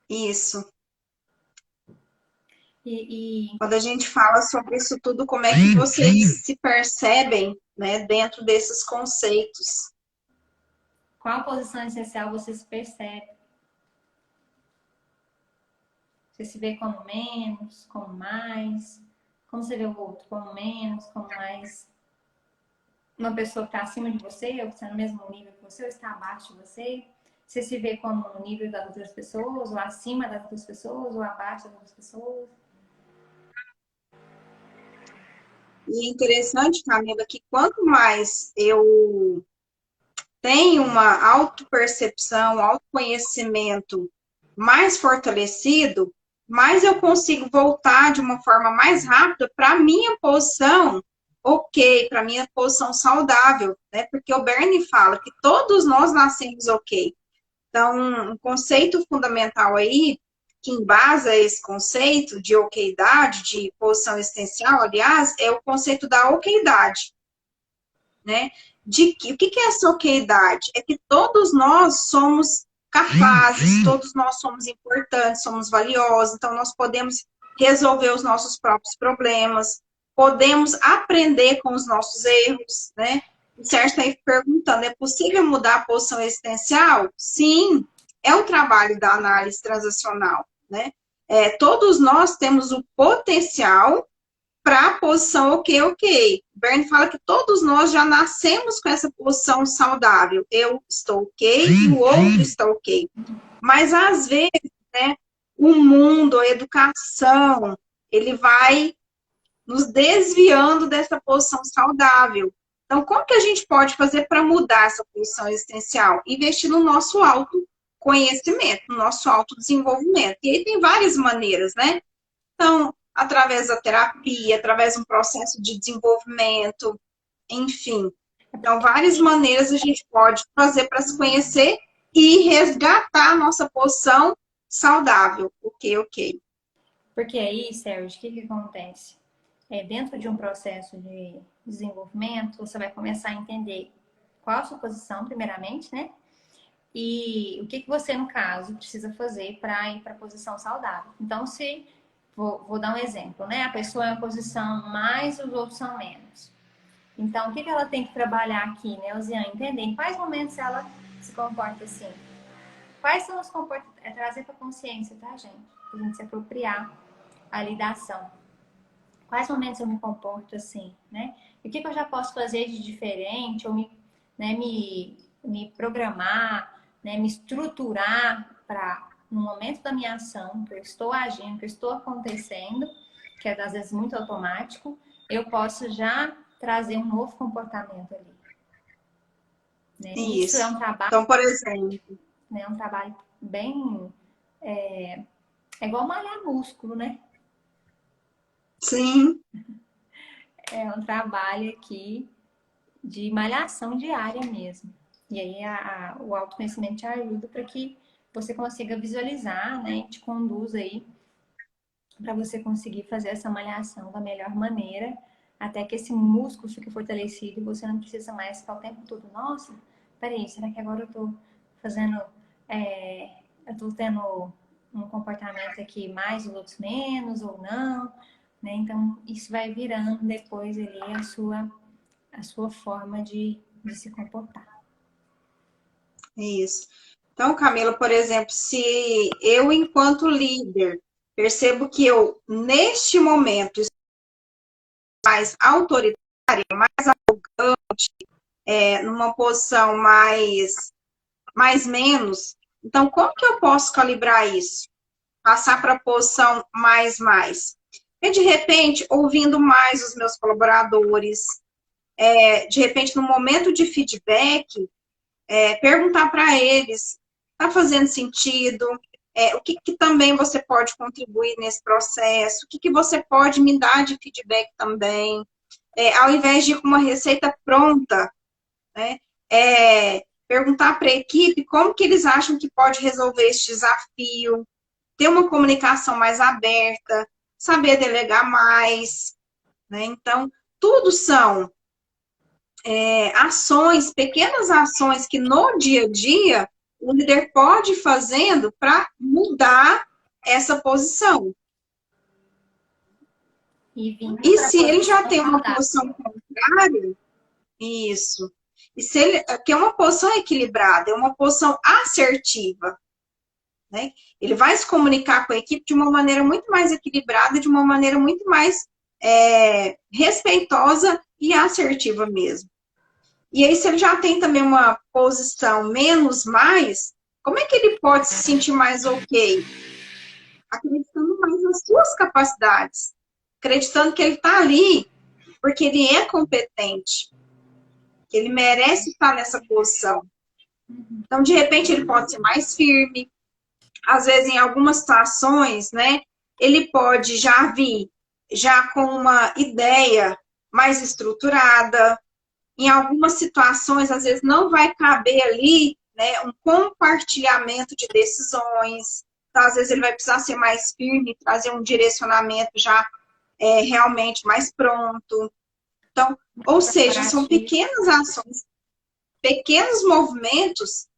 Isso. E Quando a gente fala sobre isso tudo, como é que vocês se percebem, né, dentro desses conceitos? qual posição essencial você se percebe? Você se vê como menos, como mais? Como você vê o outro? Como menos, como mais? Uma pessoa que está acima de você, ou que está no mesmo nível que você, ou está abaixo de você? Você se vê como no nível das outras pessoas, ou acima das outras pessoas, ou abaixo das outras pessoas? E é interessante, Camila, que quanto mais eu tenho uma autopercepção, autoconhecimento mais fortalecido, mais eu consigo voltar de uma forma mais rápida para a minha posição ok, para a minha posição saudável, né? Porque o Bernie fala que todos nós nascemos ok. Então, um conceito fundamental aí, que embasa esse conceito de okeidade, de posição existencial, aliás, é o conceito da okeidade, né? O que é essa okeidade? É que todos nós somos capazes, todos nós somos importantes, somos valiosos, então nós podemos resolver os nossos próprios problemas, podemos aprender com os nossos erros, né? O Sérgio está aí perguntando, é possível mudar a posição existencial? Sim, é o trabalho da análise transacional, né? Todos nós temos o potencial para a posição ok, ok. Bernie fala que todos nós já nascemos com essa posição saudável. Eu estou ok e o outro está ok. Mas, às vezes, né, o mundo, a educação, ele vai nos desviando dessa posição saudável. Então, como que a gente pode fazer para mudar essa posição existencial? Investir no nosso autoconhecimento, no nosso autodesenvolvimento. E aí tem várias maneiras, né? Então, através da terapia, através de um processo de desenvolvimento, enfim. Então, várias maneiras a gente pode fazer para se conhecer e resgatar a nossa posição saudável. Ok, ok. Porque aí, Sérgio, o que acontece? Dentro de um processo de desenvolvimento, você vai começar a entender qual a sua posição, primeiramente, né? E o que você, no caso, precisa fazer para ir para a posição saudável. Então, se vou dar um exemplo, né? A pessoa é uma posição mais, os outros são menos. Então, o que ela tem que trabalhar aqui, né, Osiane? Entender em quais momentos ela se comporta assim. Quais são os comportamentos? É trazer para consciência, tá, gente? Para a gente se apropriar ali da ação. Quais momentos eu me comporto assim, né? E o que eu já posso fazer de diferente, ou me programar, né, me estruturar para, no momento da minha ação, que eu estou agindo, que eu estou acontecendo, que é às vezes muito automático, eu posso já trazer um novo comportamento ali. Né? Isso é Isso. um trabalho, Então, por exemplo, né, um trabalho bem. É igual malhar músculo, né? sim, É um trabalho aqui de malhação diária mesmo. E aí o autoconhecimento te ajuda para que você consiga visualizar, né? Te conduz aí para você conseguir fazer essa malhação da melhor maneira, até que esse músculo fique fortalecido e você não precisa mais ficar o tempo todo, nossa, peraí, será que agora eu tô fazendo, eu tô tendo um comportamento aqui mais, os outros menos, ou não, né? Então, isso vai virando depois ali a sua forma de se comportar. Isso. Então, Camila, por exemplo, se eu, enquanto líder, percebo que eu, neste momento, estou mais autoritária, mais arrogante, numa posição mais menos, então como que eu posso calibrar isso? Passar para a posição mais. E, de repente, ouvindo mais os meus colaboradores, de repente, no momento de feedback, perguntar para eles, está fazendo sentido? O que também você pode contribuir nesse processo? O que você pode me dar de feedback também? Ao invés de ir com uma receita pronta, né? Perguntar para a equipe como que eles acham que pode resolver esse desafio, ter uma comunicação mais aberta, saber delegar mais, né? Então, tudo são ações, pequenas ações que no dia a dia o líder pode ir fazendo para mudar essa posição. E se ele já tem uma posição contrária, isso. E se ele, que é uma posição equilibrada, é uma posição assertiva, né? Ele vai se comunicar com a equipe de uma maneira muito mais equilibrada, de uma maneira muito mais respeitosa e assertiva mesmo. E aí, se ele já tem também uma posição menos mais, como é que ele pode se sentir mais ok? Acreditando mais nas suas capacidades, acreditando que ele está ali porque ele é competente, que ele merece estar nessa posição. Então, de repente, ele pode ser mais firme. Às vezes, em algumas situações, né, ele pode já vir já com uma ideia mais estruturada. Em algumas situações, às vezes, não vai caber ali, né, um compartilhamento de decisões. Então, às vezes, ele vai precisar ser mais firme, trazer um direcionamento já realmente mais pronto. Então, ou seja, são pequenas ações, pequenos movimentos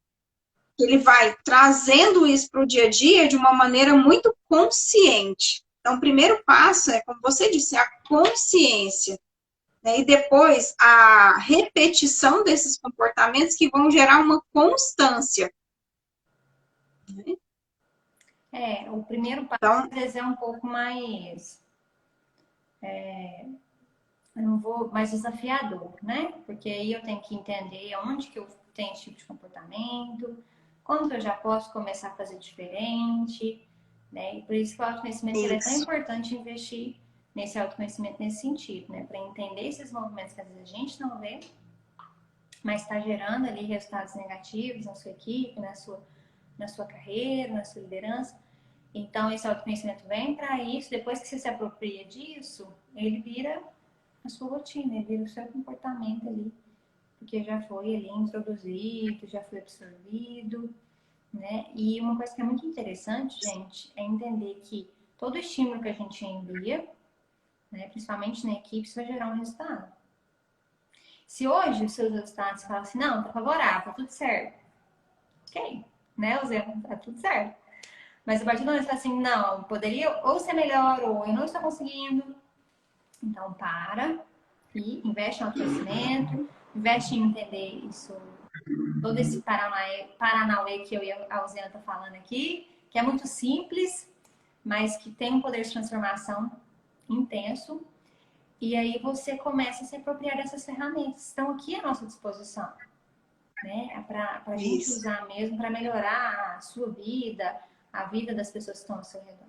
que ele vai trazendo isso para o dia a dia de uma maneira muito consciente. Então, o primeiro passo é, como você disse, a consciência. Né? E depois, a repetição desses comportamentos que vão gerar uma constância. O primeiro passo, então, às vezes, é um pouco mais... eu não vou mais desafiador, né? Porque aí eu tenho que entender onde que eu tenho esse tipo de comportamento, como que eu já posso começar a fazer diferente, né? E por isso que o autoconhecimento é tão importante investir nesse autoconhecimento nesse sentido, né? Para entender esses movimentos que às vezes a gente não vê, mas está gerando ali resultados negativos na sua equipe, na sua carreira, na sua liderança. Então, esse autoconhecimento vem para isso. Depois que você se apropria disso, ele vira a sua rotina, ele vira o seu comportamento ali, porque já foi ali introduzido, já foi absorvido, né? E uma coisa que é muito interessante, gente, é entender que todo estímulo que a gente envia, né, principalmente na equipe, isso vai gerar um resultado. Se hoje os seus resultados falam assim, não, tá favorável, tá tudo certo. Ok, né, Zé? Tá tudo certo. Mas a partir do momento que você fala assim, não, poderia ou ser melhor, ou eu não estou conseguindo. Então, para e investe em autoconhecimento, investe em entender isso, todo esse paranauê que eu e a Alzena tá falando aqui, que é muito simples, mas que tem um poder de transformação intenso. E aí você começa a se apropriar dessas ferramentas. Estão aqui à nossa disposição, né? Para a gente usar mesmo, para melhorar a sua vida, a vida das pessoas que estão ao seu redor.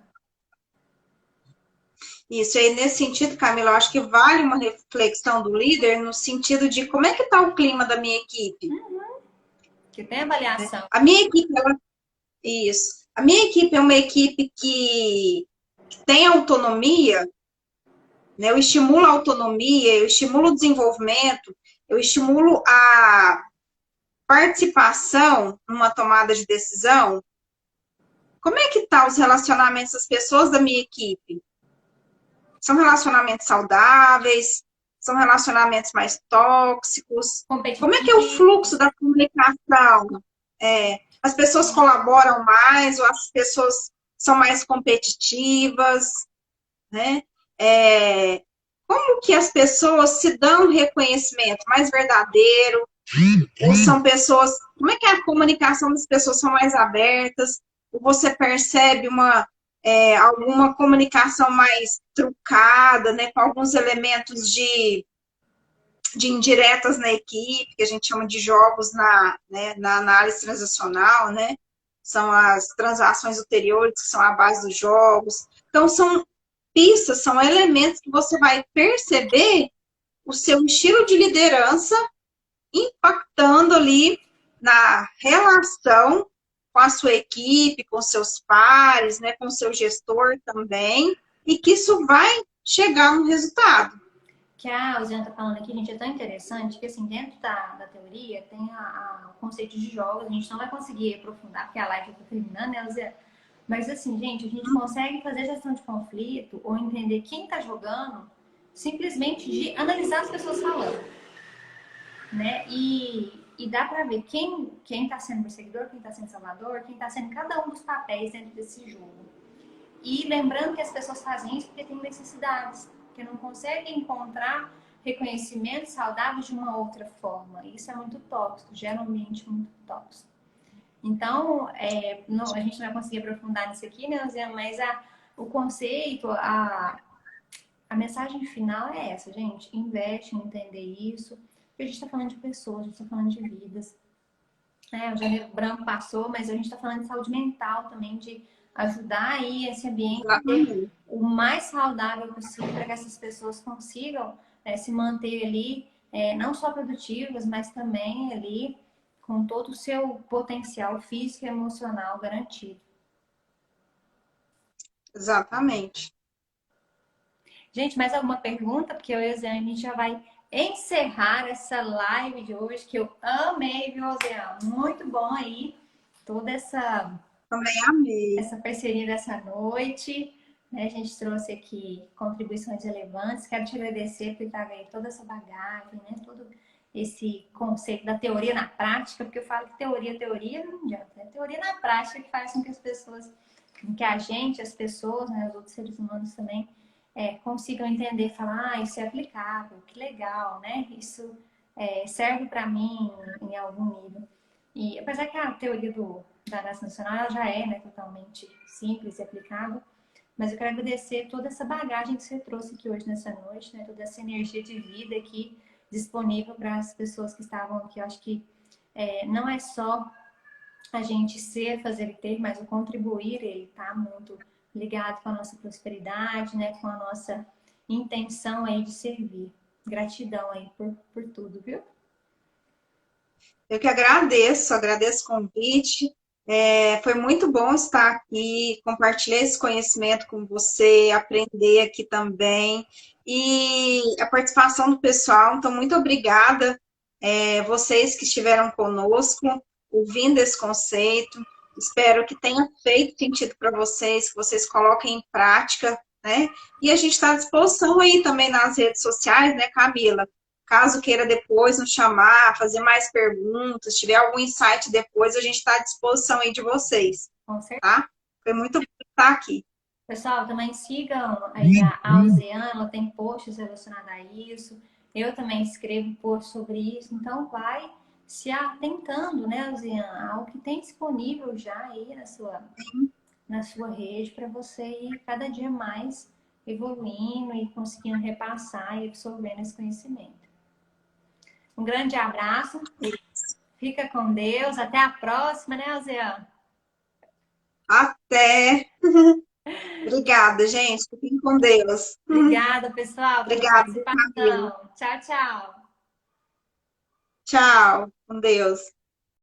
Isso aí, nesse sentido, Camila, eu acho que vale uma reflexão do líder no sentido de como é que está o clima da minha equipe. Que tem avaliação. A minha equipe, isso. A minha equipe é uma equipe que tem autonomia, né? Eu estimulo a autonomia, eu estimulo o desenvolvimento, eu estimulo a participação numa tomada de decisão. como é que tá os relacionamentos das pessoas da minha equipe? São relacionamentos saudáveis? São relacionamentos mais tóxicos? Como é que é o fluxo Competitivos. da comunicação? As pessoas colaboram mais ou as pessoas são mais competitivas, né? É, como que as pessoas se dão reconhecimento mais verdadeiro? Ou são pessoas... Como é que é a comunicação das pessoas? São mais abertas? Ou você percebe alguma comunicação mais trucada, né? Com alguns elementos de indiretas na equipe, que a gente chama de jogos na análise transacional, né? São as transações ulteriores, que são a base dos jogos. Então, são pistas, são elementos que você vai perceber o seu estilo de liderança impactando ali na relação com a sua equipe, com seus pares, né, com o seu gestor também, e que isso vai chegar no resultado. Que a Luciana está falando aqui, gente, é tão interessante que, assim, dentro da teoria tem o conceito de jogos, a gente não vai conseguir aprofundar, porque a live está terminando, né, Luciana? Mas, assim, gente, a gente consegue fazer gestão de conflito ou entender quem está jogando simplesmente de analisar as pessoas falando, né? E dá para ver quem está sendo perseguidor, quem está sendo salvador, quem está sendo cada um dos papéis dentro desse jogo. E lembrando que as pessoas fazem isso porque têm necessidades, que não conseguem encontrar reconhecimento saudável de uma outra forma. Isso é muito tóxico, gera um ambiente muito tóxico. Então, a gente não vai conseguir aprofundar nisso aqui, né, Zé? Mas o conceito, a mensagem final é essa, gente. Investe em entender isso. Porque a gente está falando de pessoas, a gente está falando de vidas. O janeiro branco passou, mas a gente está falando de saúde mental também, de ajudar aí esse ambiente a ser o mais saudável possível para que essas pessoas consigam se manter ali, não só produtivas, mas também ali com todo o seu potencial físico e emocional garantido. Exatamente. Gente, mais alguma pergunta? Porque eu e a Zé, a gente já vai encerrar essa live de hoje, que eu amei, viu, Zé? Muito bom aí, toda Também amei. essa parceria dessa noite. Né? A gente trouxe aqui contribuições relevantes. Quero te agradecer por trazer aí toda essa bagagem, né? Todo esse conceito da teoria na prática, porque eu falo que teoria não adianta. É teoria na prática que faz com que as pessoas, que a gente, as pessoas, né, os outros seres humanos também, consigam entender, falar, isso é aplicável, que legal, né? Isso serve para mim em algum nível. E apesar que a teoria da Análise Nacional ela já é, né, totalmente simples e aplicável, mas eu quero agradecer toda essa bagagem que você trouxe aqui hoje nessa noite, né, toda essa energia de vida aqui disponível para as pessoas que estavam aqui. Eu acho que não é só a gente ser, fazer e ter, mas o contribuir, ele está muito ligado com a nossa prosperidade, né, com a nossa intenção aí de servir. Gratidão aí por tudo, viu? Eu que agradeço o convite. Foi muito bom estar aqui, compartilhar esse conhecimento com você, aprender aqui também. E a participação do pessoal, então, muito obrigada, vocês que estiveram conosco, ouvindo esse conceito. Espero que tenha feito sentido para vocês, que vocês coloquem em prática, né? E a gente está à disposição aí também nas redes sociais, né, Camila? Caso queira depois nos chamar, fazer mais perguntas, tiver algum insight depois, a gente está à disposição aí de vocês, Com certeza. tá? Foi muito bom estar aqui. Pessoal, também sigam aí a Alzeana, ela tem posts relacionados a isso. Eu também escrevo posts sobre isso. Então, vai se atentando, né, Alzeana, ao que tem disponível já aí na sua rede para você ir cada dia mais evoluindo e conseguindo repassar e absorvendo esse conhecimento. Um grande abraço. Fica com Deus. Até a próxima, né, Alzeana? Até! Obrigada, gente. Fiquem com Deus. Obrigada, pessoal, pela Obrigada, Camila. participação. Tchau, tchau. Tchau, com Deus.